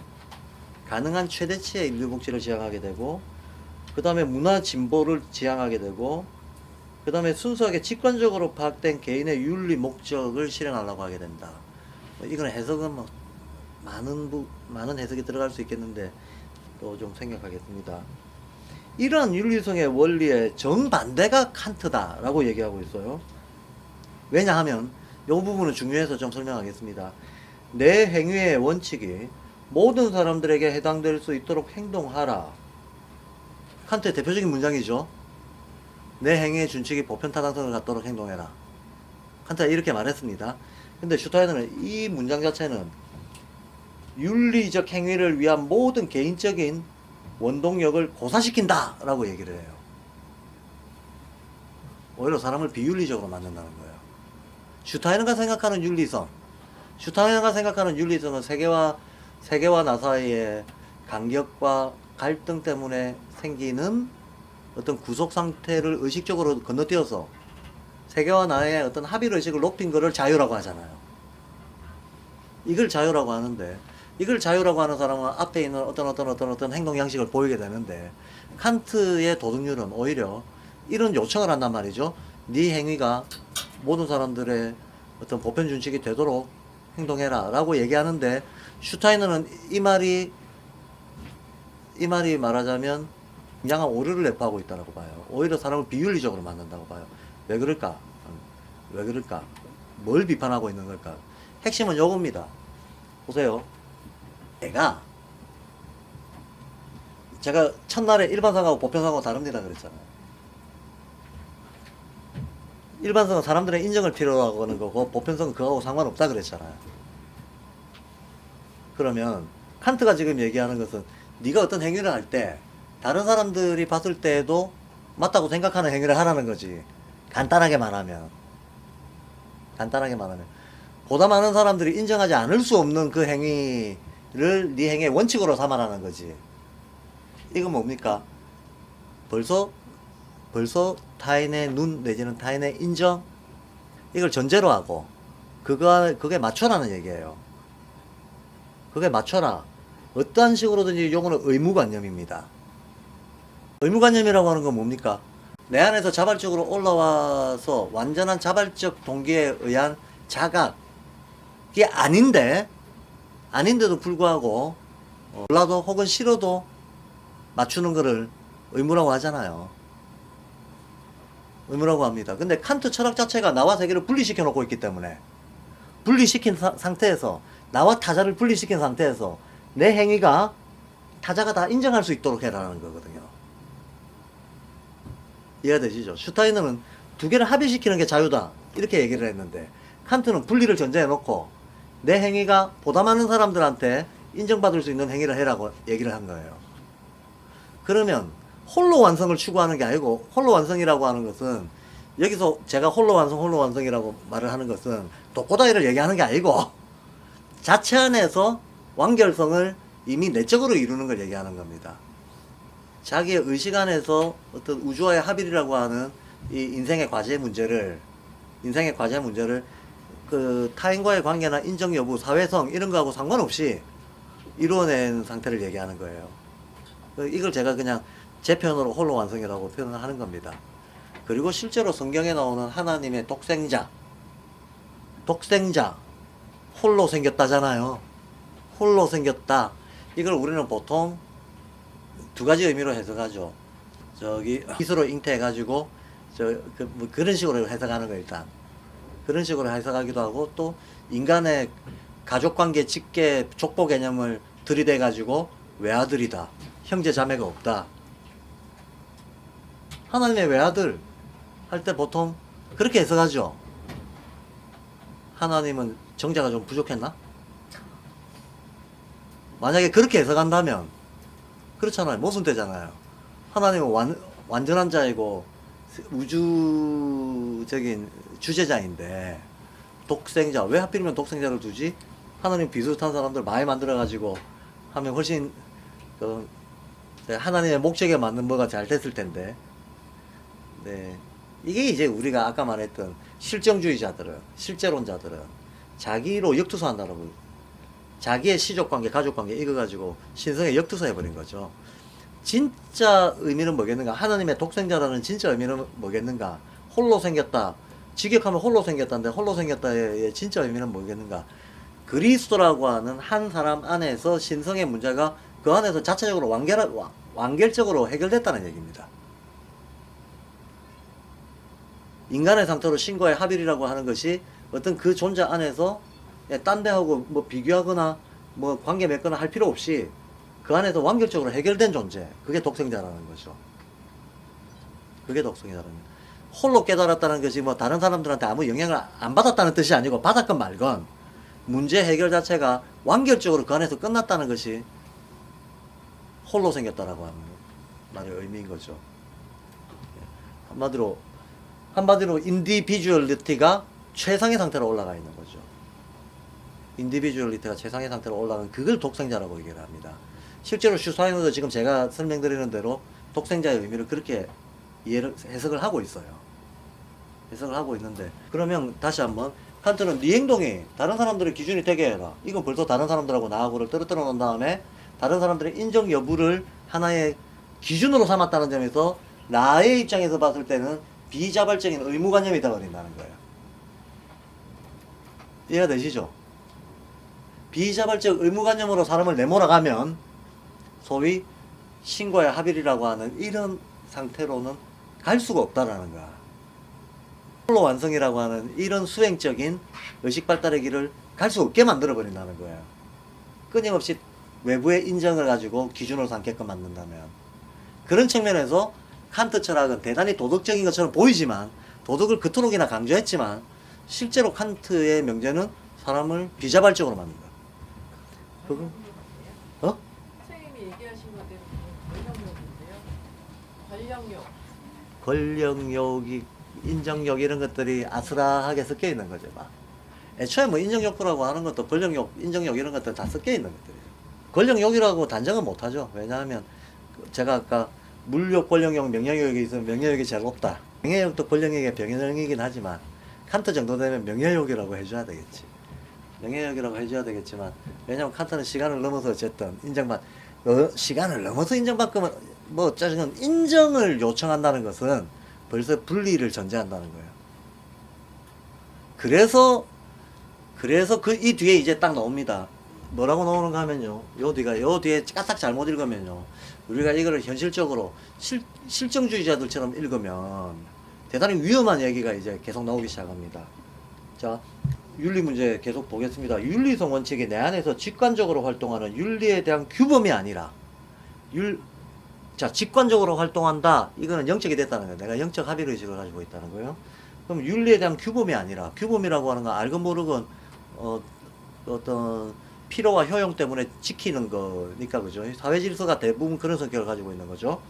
가능한 최대치의 인류 복지를 지향하게 되고, 그 다음에 문화 진보를 지향하게 되고, 그 다음에 순수하게 직관적으로 파악된 개인의 윤리 목적을 실행하려고 하게 된다. 이건 해석은 뭐 많은 해석이 들어갈 수 있겠는데 또 좀 생각하겠습니다. 이러한 윤리성의 원리의 정반대가 칸트다라고 얘기하고 있어요. 왜냐하면 이 부분은 중요해서 좀 설명하겠습니다. 내 행위의 원칙이 모든 사람들에게 해당될 수 있도록 행동하라. 칸트의 대표적인 문장이죠. 내 행위의 준칙이 보편타당성을 갖도록 행동해라. 칸트가 이렇게 말했습니다. 근데 슈타이너는 이 문장 자체는 윤리적 행위를 위한 모든 개인적인 원동력을 고사시킨다 라고 얘기를 해요. 오히려 사람을 비윤리적으로 만든다는 거예요. 슈타이너가 생각하는 윤리성은 세계와 나 사이의 간격과 갈등 때문에 생기는 어떤 구속 상태를 의식적으로 건너뛰어서 세계와 나의 어떤 합일 의식을 높인 것을 자유라고 하잖아요. 이걸 자유라고 하는데, 이걸 자유라고 하는 사람은 앞에 있는 어떤 행동 양식을 보이게 되는데, 칸트의 도덕률은 오히려 이런 요청을 한단 말이죠. 네 행위가 모든 사람들의 어떤 보편 준칙이 되도록 행동해라 라고 얘기하는데, 슈타이너는 이 말이 말하자면 굉장한 오류를 내포하고 있다고 봐요. 오히려 사람을 비윤리적으로 만든다고 봐요. 왜 그럴까? 뭘 비판하고 있는 걸까? 핵심은 요겁니다. 보세요. 제가 첫날에 일반상하고 보편상하고 다릅니다 그랬잖아요. 일반성은 사람들의 인정을 필요로 하는 거고 보편성은 그거하고 상관없다 그랬잖아요. 그러면 칸트가 지금 얘기하는 것은 네가 어떤 행위를 할 때 다른 사람들이 봤을 때도 맞다고 생각하는 행위를 하라는 거지. 간단하게 말하면 보다 많은 사람들이 인정하지 않을 수 없는 그 행위를 네 행위의 원칙으로 삼아라는 거지. 이건 뭡니까? 벌써 타인의 눈 내지는 타인의 인정 이걸 전제로 하고 그게 맞춰라는 얘기예요. 그게 맞춰라. 어떠한 식으로든지 요거는 의무관념입니다. 의무관념이라고 하는 건 뭡니까? 내 안에서 자발적으로 올라와서 완전한 자발적 동기에 의한 자각이 아닌데도 불구하고 몰라도 혹은 싫어도 맞추는 거를 의무라고 하잖아요. 의무라고 합니다. 근데 칸트 철학 자체가 나와 세계를 분리시켜 놓고 있기 때문에 분리시킨 상태에서 나와 타자를 분리시킨 상태에서 내 행위가 타자가 다 인정할 수 있도록 해라는 거거든요. 이해가 되시죠? 슈타이너는 두 개를 합의시키는 게 자유다 이렇게 얘기를 했는데 칸트는 분리를 전제해 놓고 내 행위가 보다 많은 사람들한테 인정받을 수 있는 행위를 해라고 얘기를 한 거예요. 그러면 홀로 완성을 추구하는 게 아니고 홀로 완성이라고 하는 것은 여기서 제가 홀로 완성이라고 말을 하는 것은 독고다이를 얘기하는 게 아니고 자체 안에서 완결성을 이미 내적으로 이루는 걸 얘기하는 겁니다. 자기의 의식 안에서 어떤 우주와의 합일이라고 하는 이 인생의 과제 문제를 그 타인과의 관계나 인정 여부, 사회성 이런 거하고 상관없이 이루어낸 상태를 얘기하는 거예요. 이걸 제가 그냥 제 표현으로 홀로 완성이라고 표현을 하는 겁니다. 그리고 실제로 성경에 나오는 하나님의 독생자 홀로 생겼다잖아요. 홀로 생겼다. 이걸 우리는 보통 두 가지 의미로 해석하죠. 스스로 잉태해가지고 그런 식으로 해석하는 거 일단 그런 식으로 해석하기도 하고 또 인간의 가족관계, 직계, 족보 개념을 들이대가지고 외아들이다. 형제 자매가 없다. 하나님의 외아들 할 때 보통 그렇게 해석하죠. 하나님은 정자가 좀 부족했나? 만약에 그렇게 해석한다면 그렇잖아요. 모순되잖아요. 하나님은 완전한 자이고 우주적인 주제자인데 독생자, 왜 하필이면 독생자를 두지? 하나님 비슷한 사람들 많이 만들어가지고 하면 훨씬 하나님의 목적에 맞는 뭐가 잘 됐을 텐데. 네. 이게 이제 우리가 아까 말했던 실제론자들은 자기로 역투사한다라고, 자기의 시족관계, 가족관계 이거 가지고 신성에 역투사해버린 거죠. 진짜 의미는 뭐겠는가? 하나님의 독생자라는 진짜 의미는 뭐겠는가? 홀로 생겼다. 직역하면 홀로 생겼다인데 홀로 생겼다의 진짜 의미는 뭐겠는가? 그리스도라고 하는 한 사람 안에서 신성의 문제가 그 안에서 자체적으로 완결적으로 해결됐다는 얘기입니다. 인간의 상태로 신과의 합일이라고 하는 것이 어떤 그 존재 안에서 딴 데하고 뭐 비교하거나 뭐 관계 맺거나 할 필요 없이 그 안에서 완결적으로 해결된 존재, 그게 독생자라는 거죠. 그게 독생자라는 거죠. 홀로 깨달았다는 것이 뭐 다른 사람들한테 아무 영향을 안 받았다는 뜻이 아니고 받았건 말건 문제 해결 자체가 완결적으로 그 안에서 끝났다는 것이 홀로 생겼다라고 하는 말의 의미인 거죠. 한마디로 인디비주얼리티가 최상의 상태로 올라가 있는 거죠. 인디비주얼리티가 최상의 상태로 올라가는 그걸 독생자라고 얘기를 합니다. 실제로 슈타이너도 지금 제가 설명드리는 대로 독생자의 의미를 그렇게 해석을 하고 있어요. 해석을 하고 있는데, 그러면 다시 한번 칸트는 네 행동이 다른 사람들의 기준이 되게 해라. 이건 벌써 다른 사람들하고 나하고를 떨어뜨려 놓은 다음에 다른 사람들의 인정 여부를 하나의 기준으로 삼았다는 점에서 나의 입장에서 봤을 때는 비자발적인 의무관념이 되어버린다는 거예요. 이해가 되시죠? 비자발적 의무관념으로 사람을 내몰아가면 소위 신과의 합일이라고 하는 이런 상태로는 갈 수가 없다라는 거야. 홀로 완성이라고 하는 이런 수행적인 의식 발달의 길을 갈 수 없게 만들어 버린다는 거예요. 끊임없이 외부의 인정을 가지고 기준으로 삼게끔 만든다면. 그런 측면에서 칸트 철학은 대단히 도덕적인 것처럼 보이지만, 도덕을 그토록이나 강조했지만 실제로 칸트의 명제는 사람을 비자발적으로 만든다. 그거? 어? 선생님이 얘기하신 것대로 권력욕인데요. 권력욕. 권력욕이, 인정욕 이런 것들이 아스라하게 섞여 있는 거죠. 막. 애초에 뭐 인정욕구라고 하는 것도 권력욕, 인정욕 이런 것들 다 섞여 있는 것들이에요. 권력욕이라고 단정은 못하죠. 왜냐하면 제가 아까 물욕, 권력욕, 명예욕이 있으면 명예욕이 제일 높다. 명예욕도 권력욕의 병행이긴 하지만 칸트 정도 되면 명예욕이라고 해줘야 되겠지. 명예욕이라고 해줘야 되겠지만, 왜냐면 칸트는 시간을 넘어서 어쨌든 시간을 넘어서 인정받으면 뭐 어쩌건 인정을 요청한다는 것은 벌써 분리를 전제한다는 거예요. 그래서 그 이 뒤에 이제 딱 나옵니다. 뭐라고 나오는가 하면요, 요 뒤에 까딱 잘못 읽으면요, 우리가 이거를 현실적으로 실정주의자들처럼 읽으면 대단히 위험한 얘기가 이제 계속 나오기 시작합니다. 자, 윤리 문제 계속 보겠습니다. 윤리성 원칙이 내 안에서 직관적으로 활동하는 윤리에 대한 규범이 아니라, 직관적으로 활동한다. 이거는 영적이 됐다는 거예요. 내가 영적 합의의식을 가지고 있다는 거예요. 그럼 윤리에 대한 규범이 아니라, 규범이라고 하는 건 알건 모르건 어떤 필요와 효용 때문에 지키는 거니까, 그죠? 사회 질서가 대부분 그런 성격을 가지고 있는 거죠.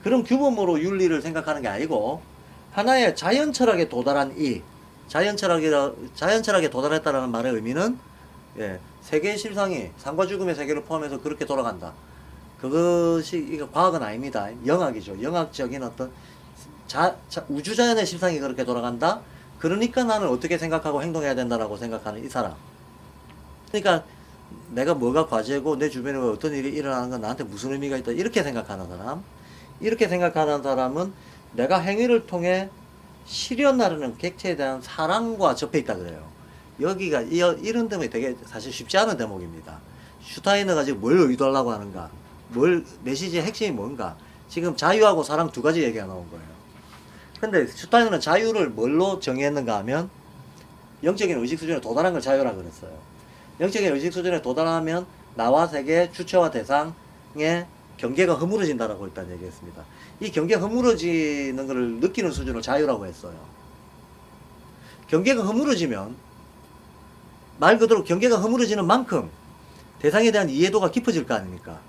그런 규범으로 윤리를 생각하는 게 아니고, 하나의 자연 철학에 도달한 자연 철학에 도달했다라는 말의 의미는, 세계의 실상이 삶과 죽음의 세계를 포함해서 그렇게 돌아간다. 이거 과학은 아닙니다. 영학이죠. 영학적인 어떤 우주자연의 실상이 그렇게 돌아간다. 그러니까 나는 어떻게 생각하고 행동해야 된다라고 생각하는 이 사람. 그러니까 내가 뭐가 과제고 내 주변에 어떤 일이 일어나는 건 나한테 무슨 의미가 있다. 이렇게 생각하는 사람. 이렇게 생각하는 사람은 내가 행위를 통해 실현하려는 객체에 대한 사랑과 접해 있다 그래요. 여기가 이런 대목이 되게 사실 쉽지 않은 대목입니다. 슈타이너가 지금 뭘 의도하려고 하는가, 메시지의 핵심이 뭔가. 지금 자유하고 사랑 두 가지 얘기가 나온 거예요. 근데 슈타이너는 자유를 뭘로 정의했는가 하면, 영적인 의식 수준에 도달한 걸 자유라고 그랬어요. 영적인 의식 수준에 도달하면 나와 세계, 주체와 대상의 경계가 허물어진다라고 일단 얘기했습니다. 이 경계가 허물어지는 것을 느끼는 수준을 자유라고 했어요. 경계가 허물어지면, 말 그대로 경계가 허물어지는 만큼 대상에 대한 이해도가 깊어질 거 아닙니까?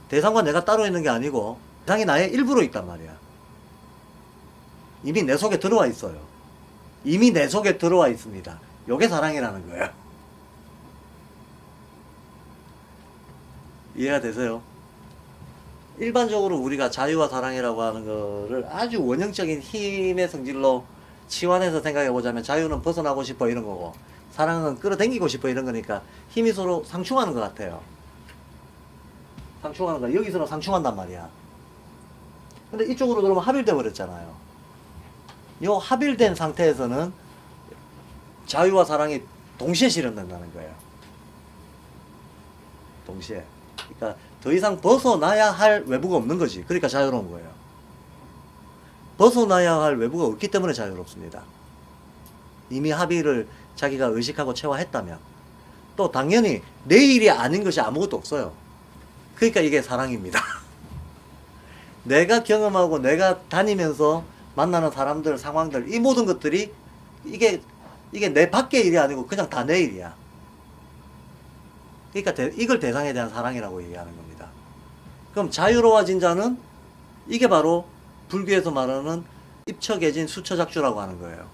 대상과 내가 따로 있는 게 아니고 대상이 나의 일부로 있단 말이야. 이미 내 속에 들어와 있어요. 이미 내 속에 들어와 있습니다. 요게 사랑이라는 거예요. 이해가 되세요? 일반적으로 우리가 자유와 사랑이라고 하는 거를 아주 원형적인 힘의 성질로 치환해서 생각해 보자면, 자유는 벗어나고 싶어 이런 거고, 사랑은 끌어당기고 싶어 이런 거니까 힘이 서로 상충하는 것 같아요. 상충하는 거. 여기서는 상충한단 말이야. 근데 이쪽으로 들어오면 합일돼 버렸잖아요. 요 합일된 상태에서는 자유와 사랑이 동시에 실현된다는 거예요. 동시에. 그러니까 더 이상 벗어나야 할 외부가 없는 거지. 그러니까 자유로운 거예요. 벗어나야 할 외부가 없기 때문에 자유롭습니다. 이미 합의를 자기가 의식하고 체화했다면. 또 당연히 내일이 아닌 것이 아무것도 없어요. 그러니까 이게 사랑입니다. 내가 경험하고 내가 다니면서 만나는 사람들, 상황들, 이 모든 것들이 이게 내 밖의 일이 아니고 그냥 다 내 일이야. 그러니까 이걸 대상에 대한 사랑이라고 얘기하는 겁니다. 그럼 자유로워진 자는 이게 바로 불교에서 말하는 입처계진 수처작주라고 하는 거예요.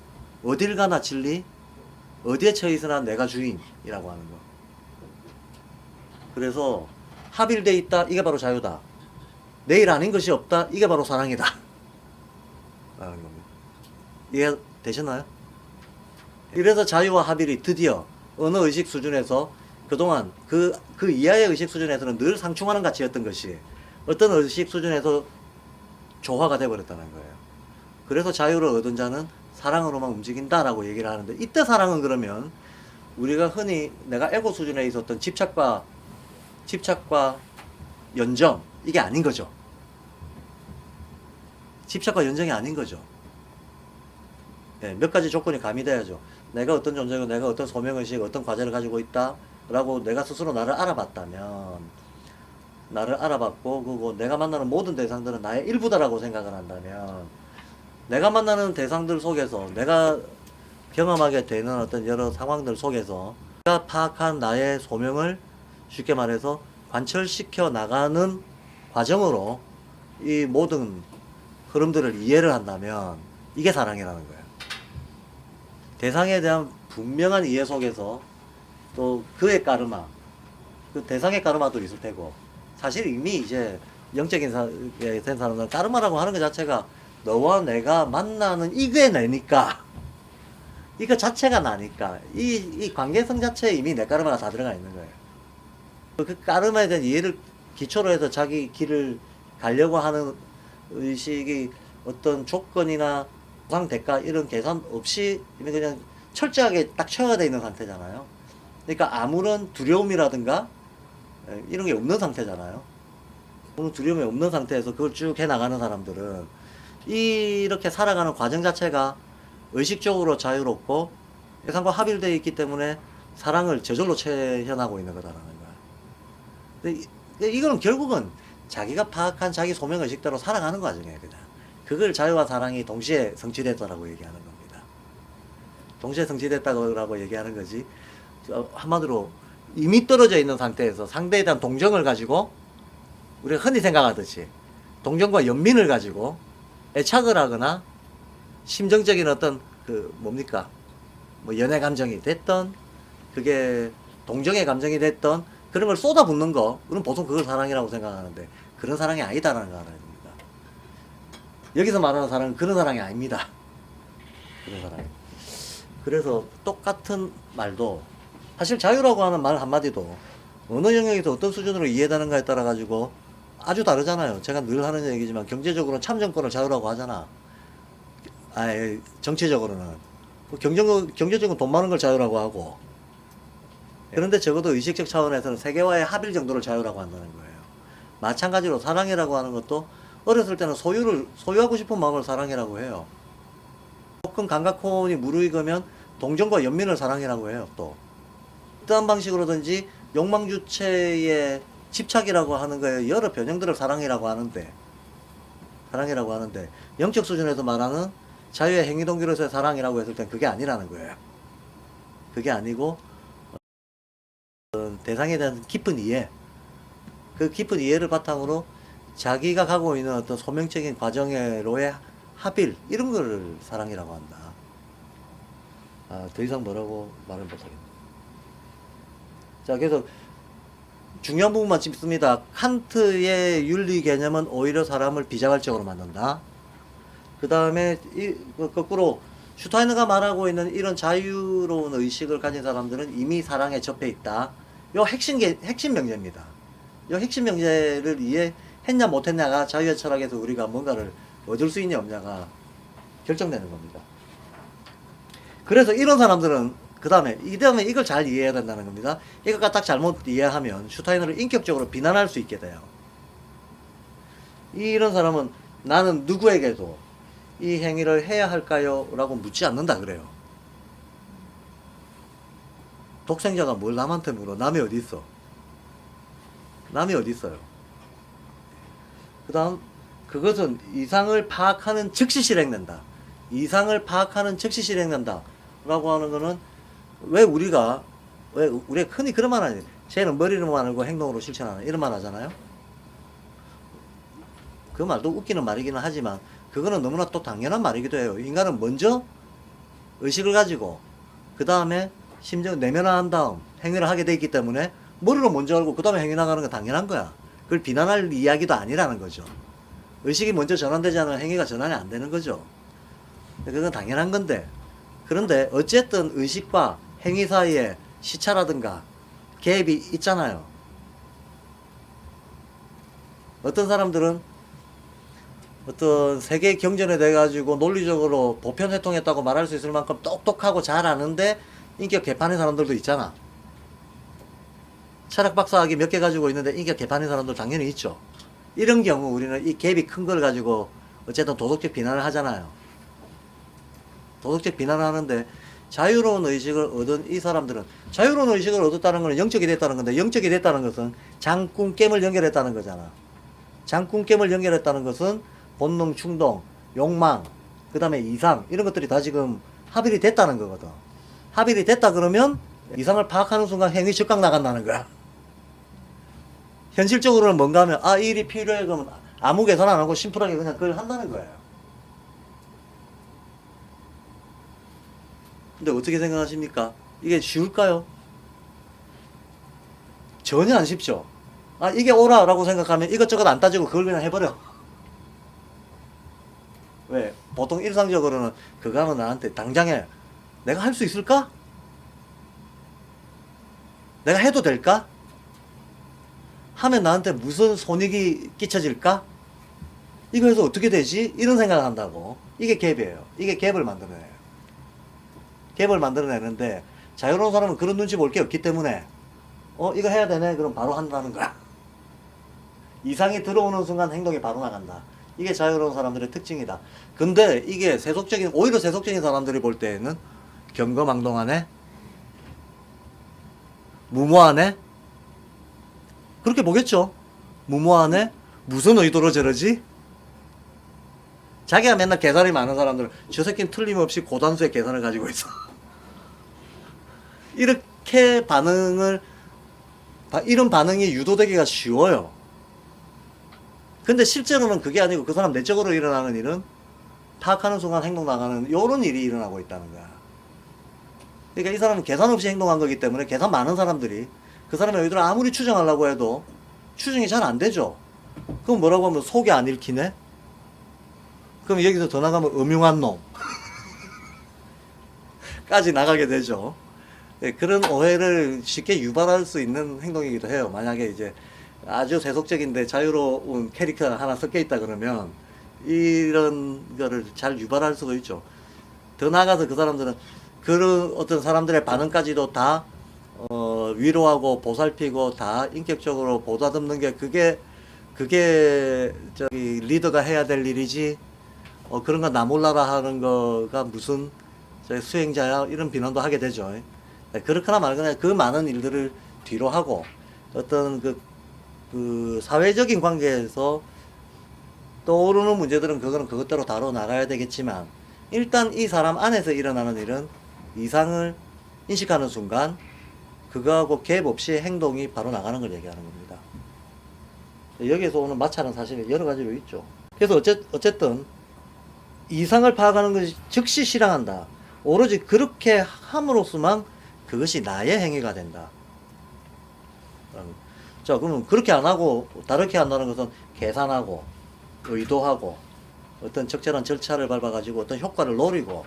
어딜 가나 진리, 어디에 처해 있으나 내가 주인이라고 하는 거. 그래서 합일돼 있다, 이게 바로 자유다. 내일 아닌 것이 없다, 이게 바로 사랑이다 라는 겁니다. 이해 되셨나요? 이래서 자유와 합일이 드디어 어느 의식 수준에서, 그동안 그 이하의 의식 수준에서는 늘 상충하는 가치였던 것이 어떤 의식 수준에서 조화가 되어버렸다는 거예요. 그래서 자유를 얻은 자는 사랑으로만 움직인다라고 얘기를 하는데, 이때 사랑은 그러면 우리가 흔히 내가 에고 수준에 있었던 집착과 연정, 이게 아닌 거죠. 집착과 연정이 아닌 거죠. 예, 몇 가지 조건이 가미돼야죠. 내가 어떤 존재고 내가 어떤 소명의식, 어떤 과제를 가지고 있다라고 내가 스스로 나를 알아봤다면, 나를 알아봤고, 그리고 내가 만나는 모든 대상들은 나의 일부다라고 생각을 한다면, 내가 만나는 대상들 속에서 내가 경험하게 되는 어떤 여러 상황들 속에서 내가 파악한 나의 소명을 쉽게 말해서 관철시켜 나가는 과정으로 이 모든 흐름들을 이해를 한다면 이게 사랑이라는 거예요. 대상에 대한 분명한 이해 속에서 또 그의 까르마, 그 대상의 까르마도 있을 테고, 사실 이미 이제 영적인 된 사람들은 까르마라고 하는 것 자체가 너와 내가 만나는 이게 내니까, 이거 자체가 나니까, 이 관계성 자체에 이미 내 까르마가 다 들어가 있는 거예요. 그 까르마에 대한 이해를 기초로 해서 자기 길을 가려고 하는 의식이 어떤 조건이나 보상 대가 이런 계산 없이 그냥 철저하게 딱 처형되어 있는 상태잖아요. 그러니까 아무런 두려움이라든가 이런 게 없는 상태잖아요. 아무런 두려움이 없는 상태에서 그걸 쭉 해나가는 사람들은 이렇게 살아가는 과정 자체가 의식적으로 자유롭고 예상과 합일되어 있기 때문에 사랑을 저절로 체현하고 있는 거다라는 거야. 근데 이거는 결국은 자기가 파악한 자기 소명의식대로 살아가는 과정이에요. 그냥 그걸 자유와 사랑이 동시에 성취됐다라고 얘기하는 겁니다. 동시에 성취됐다고 얘기하는 거지, 한마디로 이미 떨어져 있는 상태에서 상대에 대한 동정을 가지고, 우리가 흔히 생각하듯이 동정과 연민을 가지고 애착을 하거나 심정적인 어떤 그 뭡니까, 뭐 연애 감정이 됐던, 그게 동정의 감정이 됐던 그런 걸 쏟아붓는 거, 그럼 보통 그걸 사랑이라고 생각하는데 그런 사랑이 아니다라는 거 알아야 됩니다. 여기서 말하는 사랑은 그런 사랑이 아닙니다. 그런 사랑이. 그래서 똑같은 말도, 사실 자유라고 하는 말 한마디도 어느 영역에서 어떤 수준으로 이해되는가에 따라 가지고 아주 다르잖아요. 제가 늘 하는 얘기지만 경제적으로는 참정권을 자유라고 하잖아. 정치적으로는 경제적으로 돈 많은 걸 자유라고 하고, 그런데 적어도 의식적 차원에서는 세계화의 합일 정도를 자유라고 한다는 거예요. 마찬가지로 사랑이라고 하는 것도 어렸을 때는 소유하고 싶은 마음을 사랑이라고 해요. 조금 감각혼이 무르익으면 동정과 연민을 사랑이라고 해요. 또 어떠한 방식으로든지 욕망주체의 집착이라고 하는 거에 여러 변형들을 사랑이라고 하는데 영적 수준에서 말하는 자유의 행위동기로서의 사랑이라고 했을 땐 그게 아니라는 거예요. 그게 아니고 대상에 대한 깊은 이해, 그 깊은 이해를 바탕으로 자기가 가고 있는 어떤 소명적인 과정으로의 합일, 이런 걸 사랑이라고 한다. 더 이상 뭐라고 말을 못하겠네. 자, 그래서 중요한 부분만 짚습니다. 칸트의 윤리 개념은 오히려 사람을 비자발적으로 만든다. 그 다음에 거꾸로 슈타이너가 말하고 있는 이런 자유로운 의식을 가진 사람들은 이미 사랑에 접해 있다. 요 핵심 명제입니다. 요 핵심 명제를 이해했냐 못했냐가 자유의 철학에서 우리가 뭔가를 얻을 수 있냐 없냐가 결정되는 겁니다. 그래서 이런 사람들은 그 다음에 이걸 잘 이해해야 된다는 겁니다. 이것과 딱 잘못 이해하면 슈타이너를 인격적으로 비난할 수 있게 돼요. 이런 사람은 나는 누구에게도 이 행위를 해야 할까요? 라고 묻지 않는다 그래요. 독생자가 뭘 남한테 물어? 남이 어디 있어? 남이 어디 있어요? 그 다음, 그것은 이상을 파악하는 즉시 실행된다. 이상을 파악하는 즉시 실행된다. 라고 하는 거는 왜 우리가 흔히 그런 말 하지? 쟤는 머리로만 알고 행동으로 실천하는 이런 말 하잖아요. 그 말도 웃기는 말이기는 하지만 그거는 너무나 또 당연한 말이기도 해요. 인간은 먼저 의식을 가지고 그 다음에 심정 내면화한 다음 행위를 하게 돼 있기 때문에 머리로 먼저 알고 그 다음에 행위 나가는 건 당연한 거야. 그걸 비난할 이야기도 아니라는 거죠. 의식이 먼저 전환되지 않으면 행위가 전환이 안 되는 거죠. 그건 당연한 건데, 그런데 어쨌든 의식과 행위 사이에 시차라든가 갭이 있잖아요. 어떤 사람들은 어떤 세계 경전에 대해 가지고 논리적으로 보편회통했다고 말할 수 있을 만큼 똑똑하고 잘 아는데 인격 개판인 사람들도 있잖아. 철학 박사학위 몇 개 가지고 있는데 인격 개판인 사람들 당연히 있죠. 이런 경우 우리는 이 갭이 큰 걸 가지고 어쨌든 도덕적 비난을 하잖아요. 도덕적 비난을 하는데 자유로운 의식을 얻은 이 사람들은 자유로운 의식을 얻었다는 것은 영적이 됐다는 건데 영적이 됐다는 것은 장꿈깸을 연결했다는 거잖아. 장꿈깸을 연결했다는 것은 본능, 충동, 욕망, 그 다음에 이상 이런 것들이 다 지금 합일이 됐다는 거거든. 합일이 됐다 그러면 이상을 파악하는 순간 행위 즉각 나간다는 거야. 현실적으로는 뭔가 하면 아, 이 일이 필요해 그러면 아무 계산 안 하고 심플하게 그냥 그걸 한다는 거예요. 근데 어떻게 생각하십니까? 이게 쉬울까요? 전혀 안 쉽죠. 아, 이게 옳아 라고 생각하면 이것저것 안 따지고 그걸 그냥 해버려. 왜? 보통 일상적으로는 그거 하면 나한테 당장에 내가 할 수 있을까? 내가 해도 될까? 하면 나한테 무슨 손익이 끼쳐질까? 이거 해서 어떻게 되지? 이런 생각을 한다고. 이게 갭이에요. 이게 갭을 만들어내요. 갭을 만들어내는데 자유로운 사람은 그런 눈치 볼 게 없기 때문에 이거 해야 되네 그럼 바로 한다는 거야. 이상이 들어오는 순간 행동이 바로 나간다. 이게 자유로운 사람들의 특징이다. 근데 이게 오히려 세속적인 사람들이 볼 때에는 경거망동하네, 무모하네, 그렇게 보겠죠. 무모하네, 무슨 의도로 저러지? 자기가 맨날 계산이 많은 사람들은 저 새끼는 틀림없이 고단수의 계산을 가지고 있어. 이렇게 이런 반응이 유도되기가 쉬워요. 근데 실제로는 그게 아니고 그 사람 내적으로 일어나는 일은 파악하는 순간 행동 나가는 요런 일이 일어나고 있다는 거야. 그러니까 이 사람은 계산 없이 행동한 거기 때문에 계산 많은 사람들이 그 사람의 의도를 아무리 추정하려고 해도 추정이 잘 안 되죠. 그럼 뭐라고 하면 속이 안 읽히네? 그럼 여기서 더 나가면 음흉한 놈 까지 나가게 되죠. 네, 그런 오해를 쉽게 유발할 수 있는 행동이기도 해요. 만약에 이제 아주 세속적인데 자유로운 캐릭터가 하나 섞여 있다 그러면 이런 거를 잘 유발할 수도 있죠. 더 나아가서 그 사람들은 그런 어떤 사람들의 반응까지도 다 위로하고 보살피고 다 인격적으로 보다듬는 게 그게 저기 리더가 해야 될 일이지. 그런 거 나 몰라라 하는 거가 무슨 수행자야 이런 비난도 하게 되죠. 그렇거나 말거나 그 많은 일들을 뒤로 하고 어떤 그 사회적인 관계에서 떠오르는 문제들은 그거는 그것대로 다뤄 나가야 되겠지만 일단 이 사람 안에서 일어나는 일은 이상을 인식하는 순간 그거하고 갭 없이 행동이 바로 나가는 걸 얘기하는 겁니다. 여기에서 오는 마찰은 사실 여러 가지로 있죠. 그래서 어쨌든 이상을 파악하는 것이 즉시 실행한다. 오로지 그렇게 함으로써만 그것이 나의 행위가 된다. 자, 그러면 그렇게 안 하고 다르게 한다는 것은 계산하고 의도하고 어떤 적절한 절차를 밟아가지고 어떤 효과를 노리고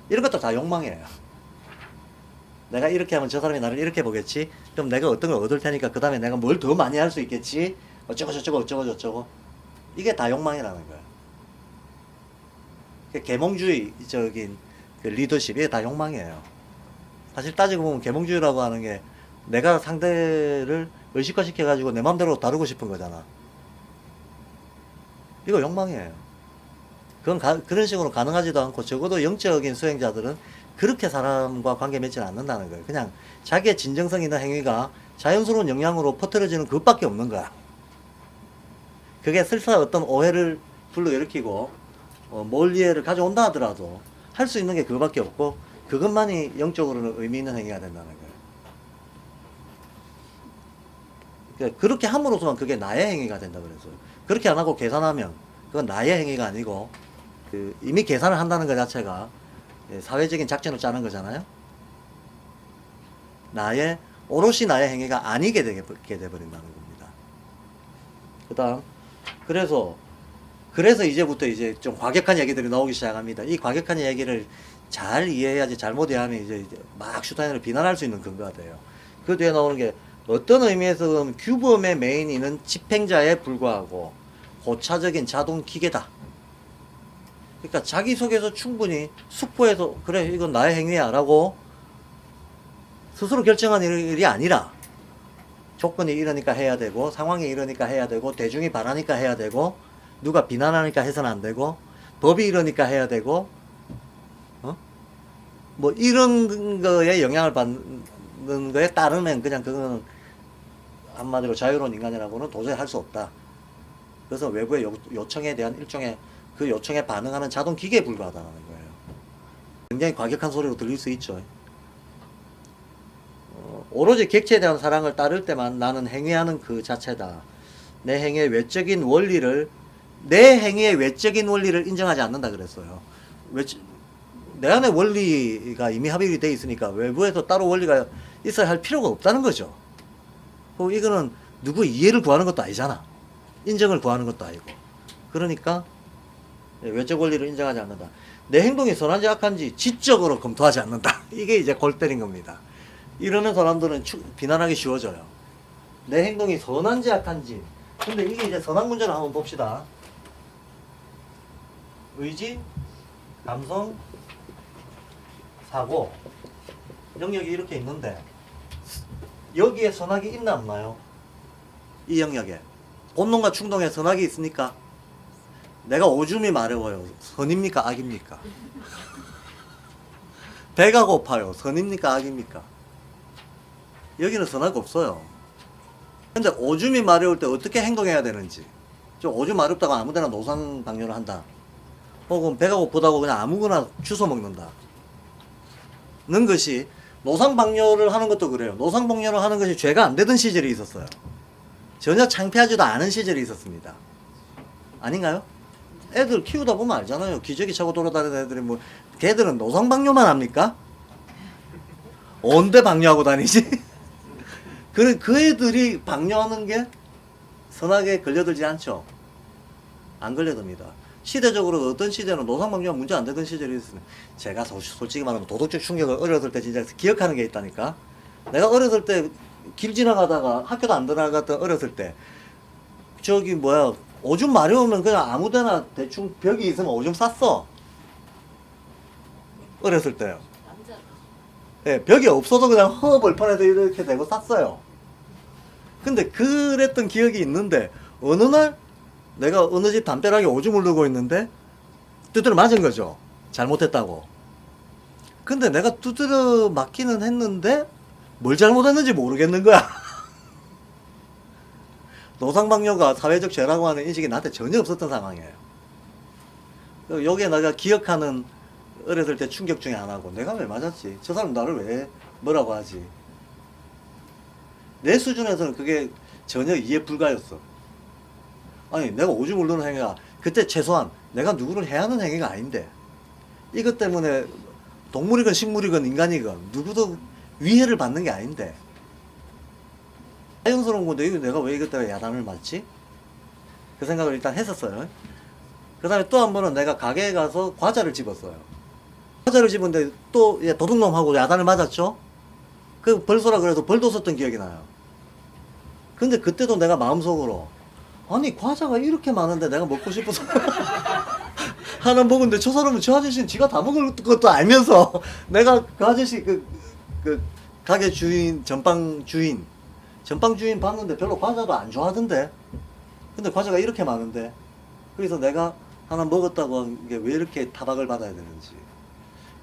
이런 것도 다 욕망이에요. 내가 이렇게 하면 저 사람이 나를 이렇게 보겠지? 그럼 내가 어떤 걸 얻을 테니까 그 다음에 내가 뭘 더 많이 할 수 있겠지? 어쩌고 저쩌고 이게 다 욕망이라는 거예요. 계몽주의적인 그 리더십 이게 다 욕망이에요. 사실 따지고 보면 계몽주의라고 하는 게 내가 상대를 의식화시켜 가지고 내 맘대로 다루고 싶은 거잖아. 이거 욕망이에요. 그건 그런 식으로 가능하지도 않고 적어도 영적인 수행자들은 그렇게 사람과 관계 맺지는 않는다는 거예요. 그냥 자기의 진정성 있는 행위가 자연스러운 영향으로 퍼뜨려지는 그것밖에 없는 거야. 그게 설사 어떤 오해를 불러일으키고 몰리해를 가져온다 하더라도 할 수 있는 게 그거밖에 없고 그것만이 영적으로는 의미 있는 행위가 된다는 거예요. 그러니까 그렇게 함으로써만 그게 나의 행위가 된다 그랬어요. 그렇게 안 하고 계산하면 그건 나의 행위가 아니고 이미 계산을 한다는 것 자체가 사회적인 작전을 짜는 거잖아요. 오롯이 나의 행위가 아니게 되게 돼버린다는 겁니다. 그 다음 그래서 이제부터 이제 좀 과격한 얘기들이 나오기 시작합니다. 이 과격한 얘기를 잘 이해해야지 잘못 이해하면 이제 막 슈타인을 비난할 수 있는 근거가 돼요. 그 뒤에 나오는 게 어떤 의미에서 규범의 메인이는 집행자에 불과하고 고차적인 자동 기계다. 그러니까 자기 속에서 충분히 숙고해서 그래 이건 나의 행위야 라고 스스로 결정한 일이 아니라 조건이 이러니까 해야 되고 상황이 이러니까 해야 되고 대중이 바라니까 해야 되고 누가 비난하니까 해서는 안 되고 법이 이러니까 해야 되고, 뭐 이런 거에 영향을 받는 거에 따르면 그냥 그거는 한마디로 자유로운 인간이라고는 도저히 할 수 없다. 그래서 외부의 요청에 대한 일종의 그 요청에 반응하는 자동 기계에 불과하다는 거예요. 굉장히 과격한 소리로 들릴 수 있죠. 오로지 객체에 대한 사랑을 따를 때만 나는 행위하는 그 자체다. 내 행위의 외적인 원리를 인정하지 않는다 그랬어요. 내 안에 원리가 이미 합의가 되어 있으니까 외부에서 따로 원리가 있어야 할 필요가 없다는 거죠. 이거는 누구 이해를 구하는 것도 아니잖아. 인정을 구하는 것도 아니고. 그러니까 외적 원리를 인정하지 않는다. 내 행동이 선한지 악한지 지적으로 검토하지 않는다. 이게 이제 골 때린 겁니다. 이러는 사람들은 비난하기 쉬워져요. 내 행동이 선한지 악한지. 근데 이게 이제 선악 문제를 한번 봅시다. 의지, 감성, 사고 영역이 이렇게 있는데 여기에 선악이 있나 없나요? 이 영역에 본능과 충동에 선악이 있으니까 내가 오줌이 마려워요. 선입니까 악입니까? 배가 고파요. 선입니까 악입니까? 여기는 선악 없어요. 근데 오줌이 마려울 때 어떻게 행동해야 되는지, 좀 오줌 마렵다고 아무데나 노상방뇨를 한다, 혹은 배가 고프다고 그냥 아무거나 주워 먹는다 는 것이, 노상방뇨를 하는 것도 그래요. 노상방뇨를 하는 것이 죄가 안 되던 시절이 있었어요. 전혀 창피하지도 않은 시절이 있었습니다. 아닌가요? 애들 키우다 보면 알잖아요. 기저귀 차고 돌아다니는 애들이 뭐, 걔들은 노상방뇨만 합니까? 언제 방뇨하고 다니지? 그 애들이 방뇨하는 게 선악에 걸려들지 않죠. 안 걸려듭니다. 시대적으로 어떤 시대는 노상방뇨가 문제 안 되던 시절이 있으면, 제가 솔직히 말하면 도덕적 충격을 어렸을 때 진짜 기억하는 게 있다니까. 내가 어렸을 때 길 지나가다가 학교도 안 들어갔던 어렸을 때, 저기 뭐야, 오줌 마려우면 그냥 아무데나 대충 벽이 있으면 오줌 쌌어. 어렸을 때요. 예, 벽이 없어도 그냥 벌판에서 이렇게 대고 쌌어요. 근데 그랬던 기억이 있는데, 어느 날 내가 어느 집 담벼락에 오줌을 누고 있는데 두드려 맞은 거죠. 잘못했다고. 근데 내가 두드려 맞기는 했는데 뭘 잘못했는지 모르겠는 거야. 노상방뇨가 사회적 죄라고 하는 인식이 나한테 전혀 없었던 상황이에요. 여기에 내가 기억하는 어렸을 때 충격 중에 하나고, 내가 왜 맞았지? 저 사람 나를 왜 뭐라고 하지? 내 수준에서는 그게 전혀 이해 불가였어. 아니, 내가 오줌을 누는 행위가 그때 최소한 내가 누구를 해하는 행위가 아닌데, 이것 때문에 동물이건 식물이건 인간이건 누구도 위해를 받는 게 아닌데, 자연스러운 건데 이거 내가 왜 이것 때문에 야단을 맞지? 그 생각을 일단 했었어요. 그 다음에 또 한 번은 내가 가게에 가서 과자를 집었어요. 과자를 집었는데 또 도둑놈하고 야단을 맞았죠? 그 벌써라 그래서 벌도 썼던 기억이 나요. 근데 그때도 내가 마음속으로, 아니 과자가 이렇게 많은데 내가 먹고 싶어서 하나 먹었는데, 저 사람은 저 아저씨는 지가 다 먹을 것도 알면서 내가 그 아저씨 그 가게 주인, 전빵 주인 봤는데 별로 과자도 안 좋아하던데, 근데 과자가 이렇게 많은데, 그래서 내가 하나 먹었다고 한 게 왜 이렇게 타박을 받아야 되는지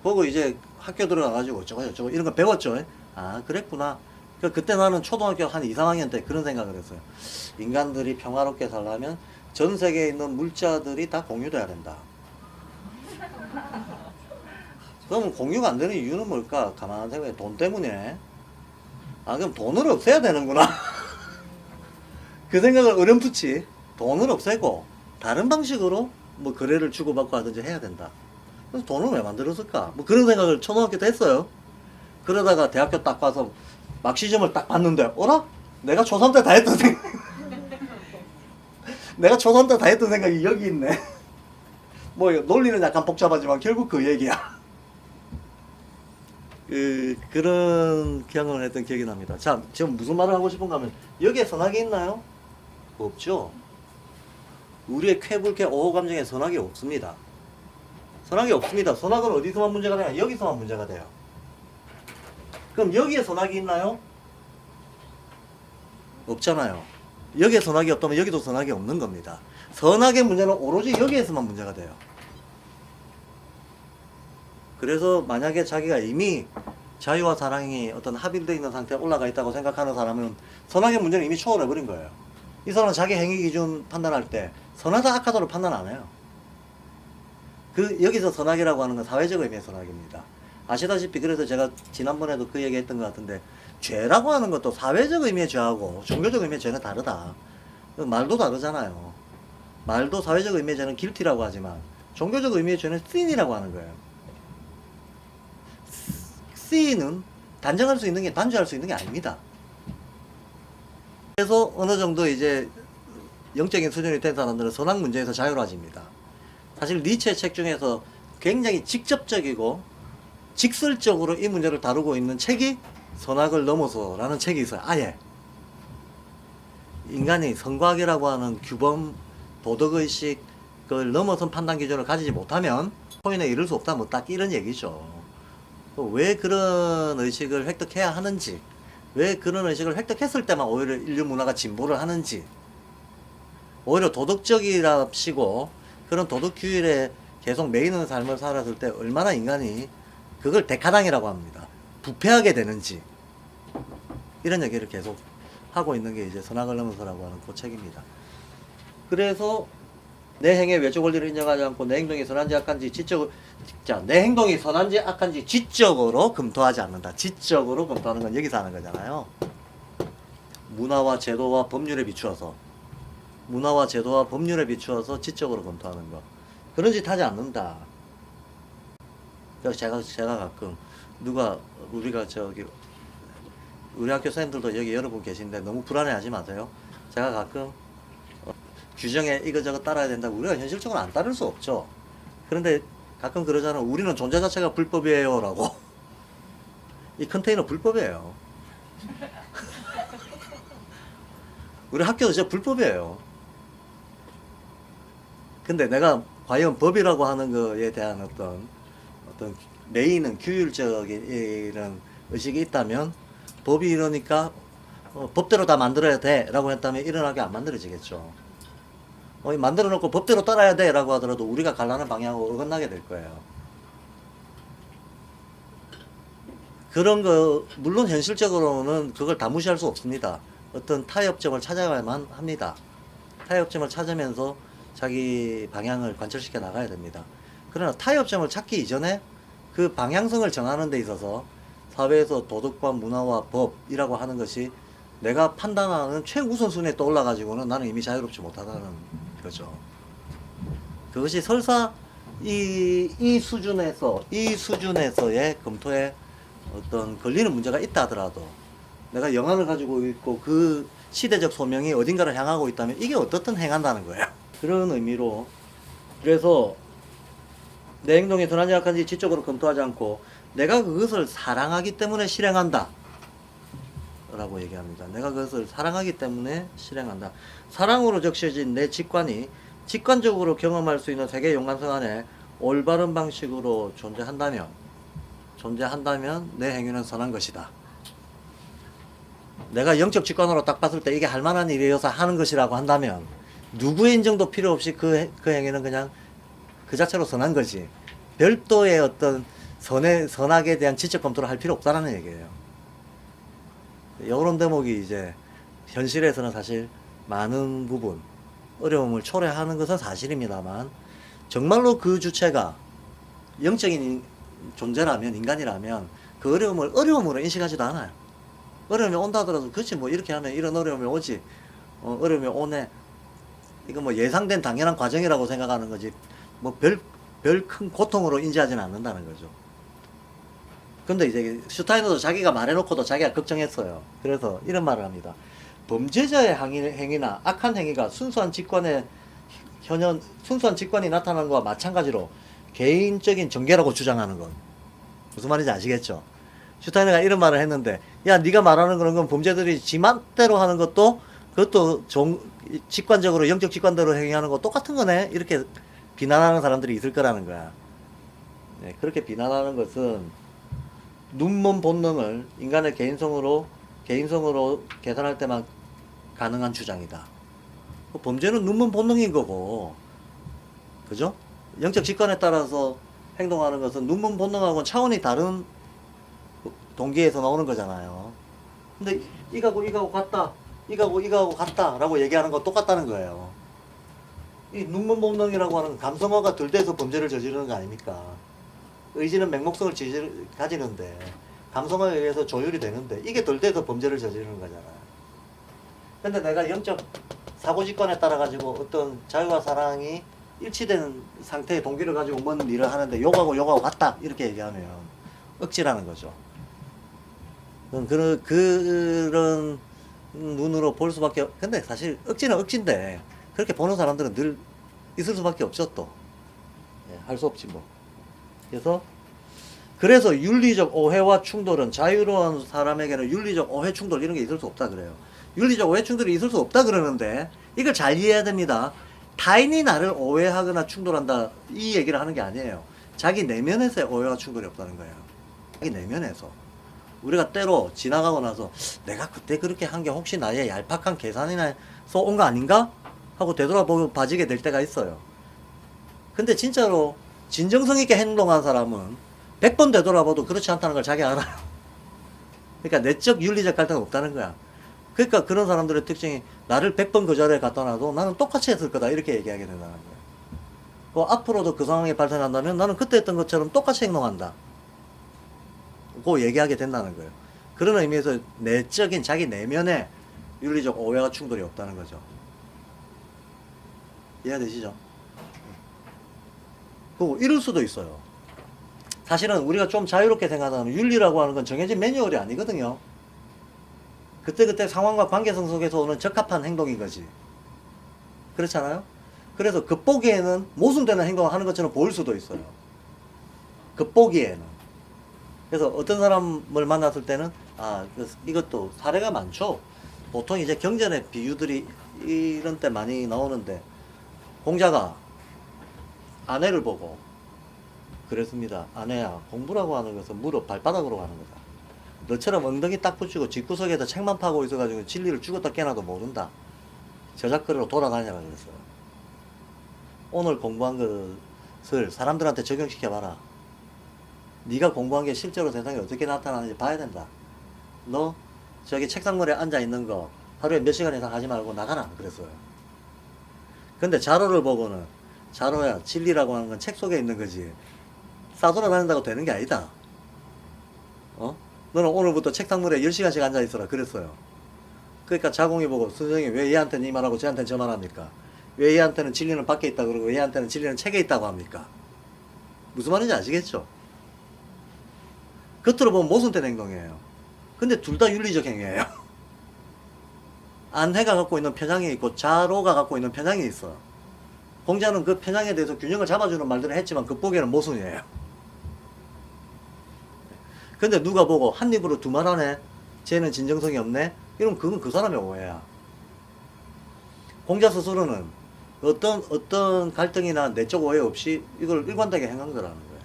보고 이제 학교 들어가가지고 저거 이런 거 배웠죠. 아 그랬구나. 그때 나는 초등학교 한 2, 3학년 때 그런 생각을 했어요. 인간들이 평화롭게 살려면 전 세계에 있는 물자들이 다 공유돼야 된다. 그러면 공유가 안 되는 이유는 뭘까? 가만히 생각해. 돈 때문에. 아 그럼 돈을 없애야 되는구나. 그 생각을 어렴풋이 돈을 없애고 다른 방식으로 뭐 거래를 주고받고 하든지 해야 된다. 그래서 돈을 왜 만들었을까? 뭐 그런 생각을 초등학교 때 했어요. 그러다가 대학교 딱 가서 막시점을 딱 봤는데, 어라? 내가 초3 때 다 했던 생각. 내가 초3 때 다 했던 생각이 여기 있네. 뭐 논리는 약간 복잡하지만 결국 그 얘기야. 그런 경험을 했던 기억이 납니다. 자, 지금 무슨 말을 하고 싶은가 하면, 여기에 선악이 있나요? 없죠. 우리의 쾌불쾌 오호 감정에 선악이 없습니다. 선악이 없습니다. 선악은 어디서만 문제가 되냐? 여기서만 문제가 돼요. 그럼 여기에 선악이 있나요? 없잖아요. 여기에 선악이 없다면 여기도 선악이 없는 겁니다. 선악의 문제는 오로지 여기에서만 문제가 돼요. 그래서 만약에 자기가 이미 자유와 사랑이 어떤 합일되어 있는 상태에 올라가 있다고 생각하는 사람은 선악의 문제는 이미 초월해버린 거예요. 이 사람은 자기 행위 기준 판단할 때 선하다 악하다로 판단 안 해요. 여기서 선악이라고 하는 건 사회적 의미의 선악입니다. 아시다시피 그래서 제가 지난번에도 그 얘기 했던 것 같은데 죄라고 하는 것도 사회적 의미의 죄하고 종교적 의미의 죄는 다르다. 말도 다르잖아요. 말도 사회적 의미의 죄는 guilty라고 하지만 종교적 의미의 죄는 sin이라고 하는 거예요. sin은 단정할 수 있는 게 단죄할 수 있는 게 아닙니다. 그래서 어느 정도 이제 영적인 수준이 된 사람들은 선악 문제에서 자유로워집니다. 사실 니체의 책 중에서 굉장히 직접적이고 직설적으로 이 문제를 다루고 있는 책이 선악을 넘어서라는 책이 있어요. 아예 인간이 선과학이라고 하는 규범, 도덕의식을 넘어선 판단 기준을 가지지 못하면 포인에 이를 수 없다, 뭐 딱 이런 얘기죠. 왜 그런 의식을 획득해야 하는지, 왜 그런 의식을 획득했을 때만 오히려 인류 문화가 진보를 하는지, 오히려 도덕적이랍시고 그런 도덕 규율에 계속 매이는 삶을 살았을 때 얼마나 인간이 그걸 데카당이라고 합니다. 부패하게 되는지, 이런 얘기를 계속 하고 있는 게 이제 선악을 넘어서라고 하는 그 책입니다. 그래서 내 행위의 외적 원리를 인정하지 않고 내 행동이 선한지 악한지 내 행동이 선한지 악한지 지적으로 검토하지 않는다. 지적으로 검토하는 건 여기서 하는 거잖아요. 문화와 제도와 법률에 비추어서 지적으로 검토하는 거. 그런 짓 하지 않는다. 그래서 제가 가끔 우리 학교 선생님들도 여기 여러분 계신데 너무 불안해하지 마세요. 제가 가끔 규정에 이거저거 따라야 된다고 우리가 현실적으로 안 따를 수 없죠. 그런데 가끔 그러잖아. 우리는 존재 자체가 불법이에요 라고. 이 컨테이너 불법이에요. 우리 학교도 진짜 불법이에요. 근데 내가 과연 법이라고 하는 거에 대한 어떤 메인은 규율적인 이런 의식이 있다면 법이 이러니까 법대로 다 만들어야 돼 라고 했다면 이런 학교 안 만들어지겠죠. 만들어 놓고 법대로 따라야 돼 라고 하더라도 우리가 가려는 방향으로 어긋나게 될 거예요. 그런 거 물론 현실적으로는 그걸 다 무시할 수 없습니다. 어떤 타협점을 찾아야만 합니다. 타협점을 찾으면서 자기 방향을 관철시켜 나가야 됩니다. 그러나 타협점을 찾기 이전에 그 방향성을 정하는 데 있어서 사회에서 도덕과 문화와 법이라고 하는 것이 내가 판단하는 최우선순위에 떠올라가지고는 나는 이미 자유롭지 못하다는 거죠. 그것이 설사 이 수준에서의 검토에 어떤 걸리는 문제가 있다 하더라도 내가 영안을 가지고 있고 그 시대적 소명이 어딘가를 향하고 있다면 이게 어떻든 행한다는 거예요. 그런 의미로 그래서 내 행동이 선한지 악한지 지적으로 검토하지 않고 내가 그것을 사랑하기 때문에 실행한다 라고 얘기합니다. 내가 그것을 사랑하기 때문에 실행한다. 사랑으로 적셔진 내 직관이 직관적으로 경험할 수 있는 세계 용관성 안에 올바른 방식으로 존재한다면 내 행위는 선한 것이다. 내가 영적 직관으로 딱 봤을 때 이게 할 만한 일이어서 하는 것이라고 한다면 누구의 인정도 필요 없이 그 행위는 그냥 그 자체로 선한 거지. 별도의 어떤 선악에 대한 지적 검토를 할 필요 없다는 얘기예요. 이런 대목이 이제 현실에서는 사실 많은 부분 어려움을 초래하는 것은 사실입니다만 정말로 그 주체가 영적인 존재라면 인간이라면 그 어려움을 어려움으로 인식하지도 않아요. 어려움이 온다 하더라도 그렇지 뭐 이렇게 하면 이런 어려움이 오지 어려움이 오네 이거 뭐 예상된 당연한 과정이라고 생각하는 거지 뭐 별 큰 고통으로 인지하지는 않는다는 거죠. 근데 이제 슈타이너도 자기가 말해놓고도 자기가 걱정했어요. 그래서 이런 말을 합니다. 범죄자의 행위나 악한 행위가 순수한 직관이 나타나는 것과 마찬가지로 개인적인 전개라고 주장하는 건 무슨 말인지 아시겠죠? 슈타이너가 이런 말을 했는데 야 네가 말하는 그런 건 범죄들이 지 맘대로 하는 그것도 직관적으로 영적 직관대로 행위하는 거 똑같은 거네 이렇게 비난하는 사람들이 있을 거라는 거야. 네, 그렇게 비난하는 것은 눈먼 본능을 인간의 개인성으로 계산할 때만 가능한 주장이다. 범죄는 눈먼 본능인 거고, 그죠? 영적 직관에 따라서 행동하는 것은 눈먼 본능하고는 차원이 다른 동기에서 나오는 거잖아요. 근데 이거하고 같다, 이거하고 같다라고 얘기하는 거 똑같다는 거예요. 이 눈먼 본능이라고 하는 감성어가 덜 돼서 범죄를 저지르는 거 아닙니까? 의지는 맹목성을 가지는데 감성어에 의해서 조율이 되는데 이게 덜 돼서 범죄를 저지르는 거잖아요. 근데 내가 영적 사고직관에 따라 가지고 어떤 자유와 사랑이 일치되는 상태의 동기를 가지고 뭔 일을 하는데 요거하고 같다 이렇게 얘기하면 억지라는 거죠. 그런 눈으로 볼 수밖에. 근데 사실 억지는 억지인데 그렇게 보는 사람들은 늘 있을 수밖에 없죠. 또 할 수 없지 뭐. 그래서 윤리적 오해와 충돌은 자유로운 사람에게는 윤리적 오해 충돌 이런 게 있을 수 없다 그래요. 윤리적 오해 충돌이 있을 수 없다 그러는데 이걸 잘 이해해야 됩니다. 타인이 나를 오해하거나 충돌한다 이 얘기를 하는 게 아니에요. 자기 내면에서의 오해와 충돌이 없다는 거예요. 자기 내면에서. 우리가 때로 지나가고 나서 내가 그때 그렇게 한 게 혹시 나의 얄팍한 계산이나서 온 거 아닌가? 하고 되돌아보고 봐지게 될 때가 있어요. 근데 진짜로 진정성 있게 행동한 사람은 100번 되돌아봐도 그렇지 않다는 걸 자기 알아요. 그러니까 내적 윤리적 갈등은 없다는 거야. 그러니까 그런 사람들의 특징이 나를 100번 그 자리에 갖다 놔도 나는 똑같이 했을 거다 이렇게 얘기하게 된다는 거야. 앞으로도 그 상황이 발생한다면 나는 그때 했던 것처럼 똑같이 행동한다 고 얘기하게 된다는 거예요. 그런 의미에서 내적인 자기 내면에 윤리적 오해와 충돌이 없다는 거죠. 이해되시죠? 그리고 이럴 수도 있어요. 사실은 우리가 좀 자유롭게 생각하는 윤리라고 하는 건 정해진 매뉴얼이 아니거든요. 그때그때 상황과 관계성 속에서 오는 적합한 행동인 거지. 그렇잖아요? 그래서 겉보기에는 모순되는 행동을 하는 것처럼 보일 수도 있어요. 겉보기에는. 그래서 어떤 사람을 만났을 때는 이것도 사례가 많죠. 보통 이제 경전의 비유들이 이런 때 많이 나오는데 공자가 아내를 보고 그랬습니다. 아내야, 공부라고 하는 것은 무릎 발바닥으로 가는 거다. 너처럼 엉덩이 딱 붙이고 집구석에다 책만 파고 있어가지고 진리를 죽었다 깨나도 모른다. 저작거리로 돌아다니라 그랬어요. 오늘 공부한 것을 사람들한테 적용시켜봐라. 네가 공부한 게 실제로 세상에 어떻게 나타나는지 봐야 된다. 너 저기 책상머리에 앉아있는 거 하루에 몇 시간 이상 하지 말고 나가라 그랬어요. 근데 자료를 보고는 자료야, 진리라고 하는 건 책 속에 있는 거지 싸돌아다닌다고 되는 게 아니다. 너는 오늘부터 책상머리에 10시간씩 앉아있어라 그랬어요. 그러니까 자공이 보고 선생님 왜 얘한테는 이 말하고 쟤한테는 저 말합니까? 왜 얘한테는 진리는 밖에 있다 그러고 얘한테는 진리는 책에 있다고 합니까? 무슨 말인지 아시겠죠? 겉으로 보면 모순된 행동이에요. 근데 둘 다 윤리적 행위예요. 안해가 갖고 있는 편향이 있고 자로가 갖고 있는 편향이 있어. 공자는 그 편향에 대해서 균형을 잡아주는 말들을 했지만 겉보기에는 모순이에요. 근데 누가 보고 한 입으로 두 말 하네? 쟤는 진정성이 없네? 이러면 그건 그 사람의 오해야. 공자 스스로는 어떤 갈등이나 내적 오해 없이 이걸 일관되게 행한 거라는 거예요.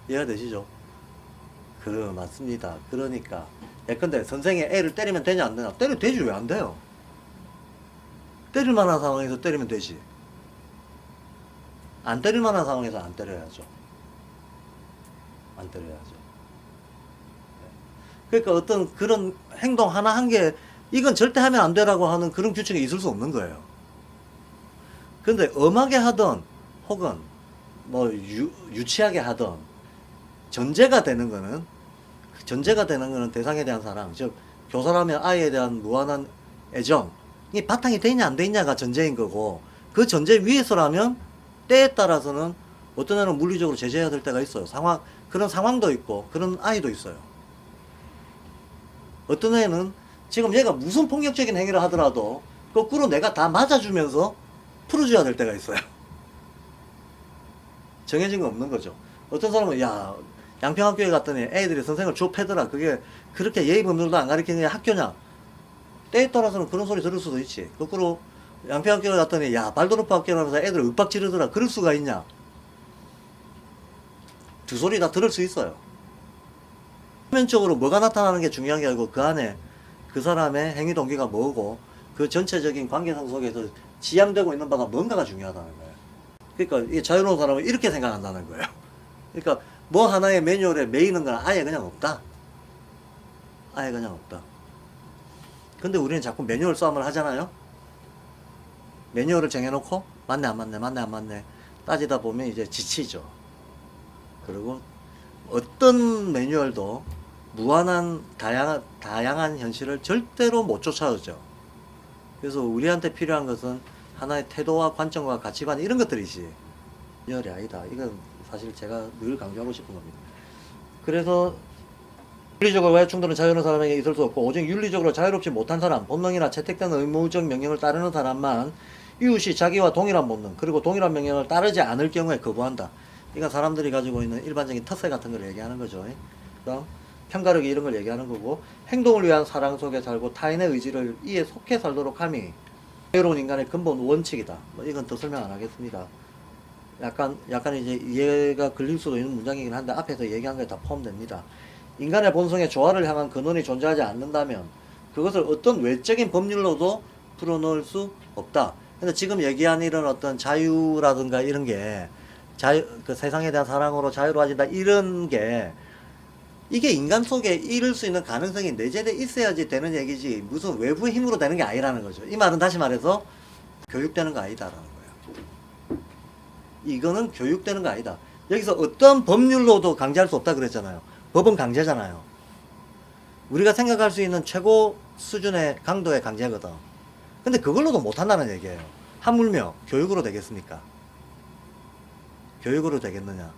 이해가 되시죠? 맞습니다. 그러니까 예컨대 선생이 애를 때리면 되냐 안 되냐? 때려도 되지 왜 안 돼요? 때릴 만한 상황에서 때리면 되지. 안 때릴 만한 상황에서 안 때려야죠. 안 때려야죠. 그러니까 어떤 그런 행동 하나 한 게 이건 절대 하면 안 되라고 하는 그런 규칙이 있을 수 없는 거예요. 근데 엄하게 하던 혹은 뭐 유치하게 하던 전제가 되는 거는 대상에 대한 사랑, 즉 교사라면 아이에 대한 무한한 애정이 바탕이 되냐 안 되냐가 전제인 거고, 그 전제 위에서라면 때에 따라서는 어떤 애는 물리적으로 제재해야 될 때가 있어요. 그런 상황도 있고 그런 아이도 있어요. 어떤 애는 지금 얘가 무슨 폭력적인 행위를 하더라도 거꾸로 내가 다 맞아주면서 풀어줘야 될 때가 있어요. 정해진 건 없는 거죠. 어떤 사람은 양평학교에 갔더니 애들이 선생을 좁혀더라. 그게 그렇게 예의범절도 안 가르치는 게 학교냐? 때에 따라서는 그런 소리 들을 수도 있지. 거꾸로 양평학교에 갔더니 발도르프 학교라면서 애들 윽박 지르더라. 그럴 수가 있냐? 두 소리 다 들을 수 있어요. 표면적으로 뭐가 나타나는 게 중요한 게 아니고 그 안에 그 사람의 행위 동기가 뭐고 그 전체적인 관계상 속에서 지향되고 있는 바가 뭔가가 중요하다는 거예요. 그러니까 이 자유로운 사람은 이렇게 생각한다는 거예요. 그러니까 뭐 하나의 매뉴얼에 매이는 건 아예 그냥 없다. 아예 그냥 없다. 근데 우리는 자꾸 매뉴얼 싸움을 하잖아요. 매뉴얼을 정해놓고 맞네 안 맞네 맞네 안 맞네 따지다 보면 이제 지치죠. 그리고 어떤 매뉴얼도 무한한 다양한 현실을 절대로 못 쫓아오죠. 그래서 우리한테 필요한 것은 하나의 태도와 관점과 가치관 이런 것들이지 매뉴얼이 아니다. 이건 사실 제가 늘 강조하고 싶은 겁니다. 그래서 윤리적으로 와해 충돌은 자유로운 사람에게 있을 수 없고 오직 윤리적으로 자유롭지 못한 사람, 본능이나 채택된 의무적 명령을 따르는 사람만 이웃이 자기와 동일한 본능 그리고 동일한 명령을 따르지 않을 경우에 거부한다. 이건 사람들이 가지고 있는 일반적인特세 같은 걸 얘기하는 거죠. 그다음 편가르기 이런 걸 얘기하는 거고 행동을 위한 사랑 속에 살고 타인의 의지를 이에 속해 살도록 함이 자유로운 인간의 근본 원칙이다. 뭐 이건 더 설명 안 하겠습니다. 약간 이제 이해가 걸릴 수도 있는 문장이긴 한데 앞에서 얘기한 게 다 포함됩니다. 인간의 본성의 조화를 향한 근원이 존재하지 않는다면 그것을 어떤 외적인 법률로도 풀어놓을 수 없다. 근데 지금 얘기한 이런 어떤 자유라든가 이런 게 그 세상에 대한 사랑으로 자유로워진다 이런 게 이게 인간 속에 이룰 수 있는 가능성이 내재돼 있어야지 되는 얘기지 무슨 외부의 힘으로 되는 게 아니라는 거죠. 이 말은 다시 말해서 교육되는 거 아니다라는 거예요. 이거는 교육되는 거 아니다. 여기서 어떤 법률로도 강제할 수 없다 그랬잖아요. 법은 강제잖아요. 우리가 생각할 수 있는 최고 수준의 강도의 강제거든. 근데 그걸로도 못한다는 얘기예요. 하물며 교육으로 되겠습니까? 교육으로 되겠느냐?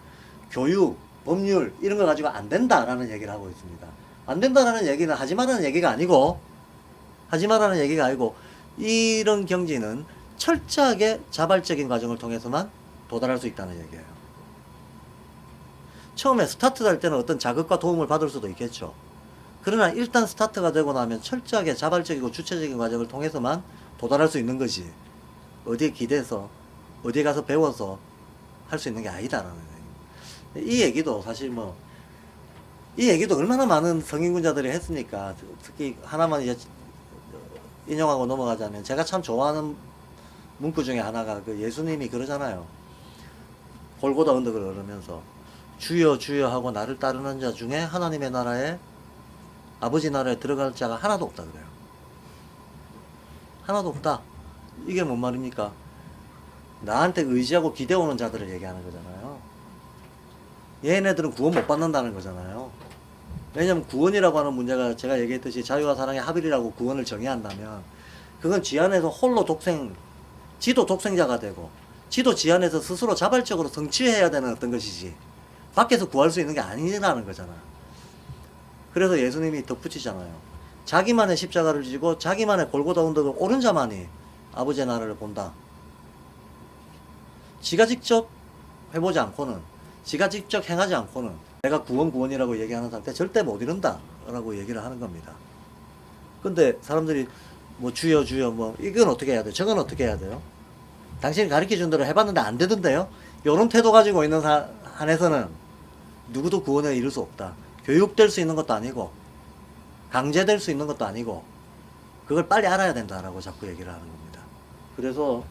교육, 법률 이런 거 가지고 안 된다라는 얘기를 하고 있습니다. 안 된다라는 얘기는 하지 말라는 얘기가 아니고 이런 경지는 철저하게 자발적인 과정을 통해서만 도달할 수 있다는 얘기예요. 처음에 스타트 할 때는 어떤 자극과 도움을 받을 수도 있겠죠. 그러나 일단 스타트가 되고 나면 철저하게 자발적이고 주체적인 과정을 통해서만 도달할 수 있는 거지. 어디에 기대서 어디에 가서 배워서 할 수 있는 게 아니다라는 얘기. 이 얘기도 사실 이 얘기도 얼마나 많은 성인군자들이 했으니까 특히 하나만 이제 인용하고 넘어가자면 제가 참 좋아하는 문구 중에 하나가 그 예수님이 그러잖아요. 골고다 언덕을 걸으면서 주여 주여 하고 나를 따르는 자 중에 하나님의 나라에 아버지 나라에 들어갈 자가 하나도 없다 그래요. 하나도 없다. 이게 뭔 말입니까? 나한테 의지하고 기대오는 자들을 얘기하는 거잖아요. 얘네들은 구원 못 받는다는 거잖아요. 왜냐면 구원이라고 하는 문제가 제가 얘기했듯이 자유와 사랑의 합일이라고 구원을 정의한다면 그건 지 안에서 홀로 지도 독생자가 되고 지도 지 안에서 스스로 자발적으로 성취해야 되는 어떤 것이지 밖에서 구할 수 있는 게 아니라는 거잖아. 그래서 예수님이 덧붙이잖아요. 자기만의 십자가를 지고 자기만의 골고다 언덕을 오른 자만이 아버지의 나라를 본다. 지가 직접 해보지 않고는 지가 직접 행하지 않고는 내가 구원이라고 얘기하는 상태 절대 못 이룬다 라고 얘기를 하는 겁니다. 근데 사람들이 뭐 주여 뭐 이건 어떻게 해야 돼요? 저건 어떻게 해야 돼요? 당신이 가르쳐준 대로 해봤는데 안 되던데요? 요런 태도 가지고 있는 한에서는 누구도 구원에 이룰 수 없다. 교육될 수 있는 것도 아니고 강제될 수 있는 것도 아니고 그걸 빨리 알아야 된다라고 자꾸 얘기를 하는 겁니다. 그래서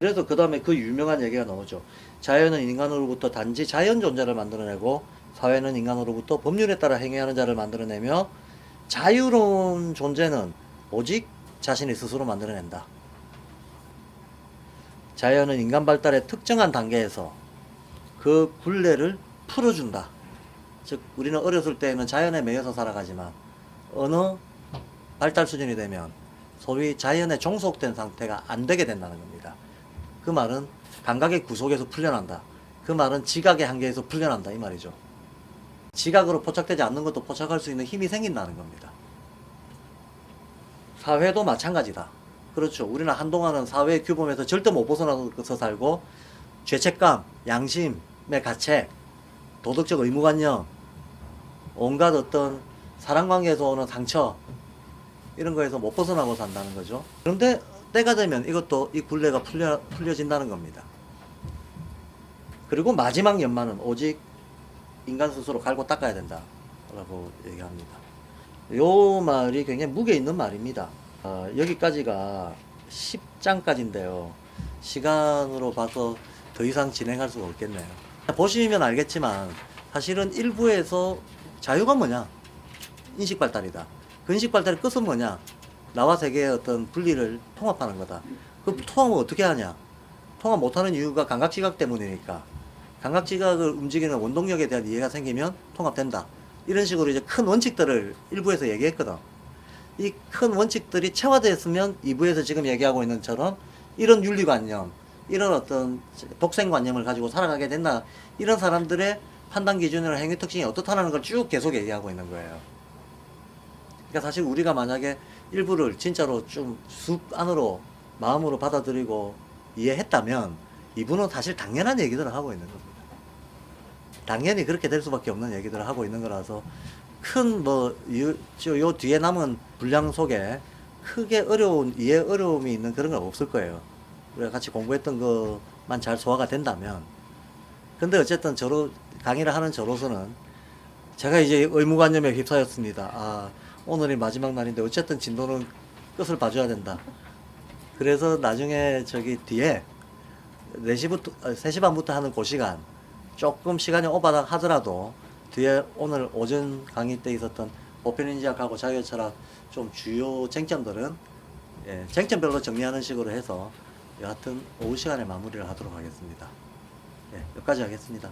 그 다음에 그 유명한 얘기가 나오죠. 자연은 인간으로부터 단지 자연 존재를 만들어내고 사회는 인간으로부터 법률에 따라 행위하는 자를 만들어내며 자유로운 존재는 오직 자신이 스스로 만들어낸다. 자연은 인간 발달의 특정한 단계에서 그 굴레를 풀어준다. 즉 우리는 어렸을 때에는 자연에 매여서 살아가지만 어느 발달 수준이 되면 소위 자연에 종속된 상태가 안 되게 된다는 겁니다. 그 말은 감각의 구속에서 풀려난다. 그 말은 지각의 한계에서 풀려난다 이 말이죠. 지각으로 포착되지 않는 것도 포착할 수 있는 힘이 생긴다는 겁니다. 사회도 마찬가지다. 그렇죠. 우리는 한동안은 사회의 규범에서 절대 못 벗어나서 살고 죄책감, 양심의 가책, 도덕적 의무관념, 온갖 어떤 사랑관계에서 오는 상처 이런 거에서 못 벗어나고 산다는 거죠. 그런데 때가 되면 이것도 이 굴레가 풀려진다는 겁니다. 그리고 마지막 연마는 오직 인간 스스로 갈고 닦아야 된다 라고 얘기합니다. 요 말이 굉장히 무게 있는 말입니다. 여기까지가 10장까지인데요. 시간으로 봐서 더 더 이상 진행할 수가 없겠네요. 보시면 알겠지만 사실은 일부에서 자유가 뭐냐? 인식 발달이다. 그 인식 발달의 끝은 뭐냐? 나와 세계의 어떤 분리를 통합하는 거다. 그 통합을 어떻게 하냐? 통합 못하는 이유가 감각지각 때문이니까. 감각지각을 움직이는 원동력에 대한 이해가 생기면 통합된다. 이런 식으로 이제 큰 원칙들을 일부에서 얘기했거든. 이 큰 원칙들이 체화되었으면 2부에서 지금 얘기하고 있는 것처럼 이런 윤리관념, 이런 어떤 독생관념을 가지고 살아가게 된다. 이런 사람들의 판단 기준이나 행위 특징이 어떻다는 걸 쭉 계속 얘기하고 있는 거예요. 그러니까 사실 우리가 만약에 일부를 진짜로 좀 쑥 안으로 마음으로 받아들이고 이해했다면 2부는 사실 당연한 얘기들을 하고 있는 겁니다. 당연히 그렇게 될 수밖에 없는 얘기들을 하고 있는 거라서 큰 요 뒤에 남은 분량 속에 크게 이해 어려움이 있는 그런 건 없을 거예요. 우리가 같이 공부했던 것만 잘 소화가 된다면. 근데 어쨌든 강의를 하는 저로서는 제가 이제 의무관념에 휩싸였습니다. 아, 오늘이 마지막 날인데 어쨌든 진도는 끝을 봐줘야 된다. 그래서 나중에 뒤에 3시 반부터 하는 그 시간, 조금 시간이 오바다 하더라도 뒤에 오늘 오전 강의 때 있었던 보편인지학하고 자유철학 좀 주요 쟁점들은 쟁점별로 정리하는 식으로 해서 여하튼 오후 시간에 마무리를 하도록 하겠습니다. 여기까지 하겠습니다.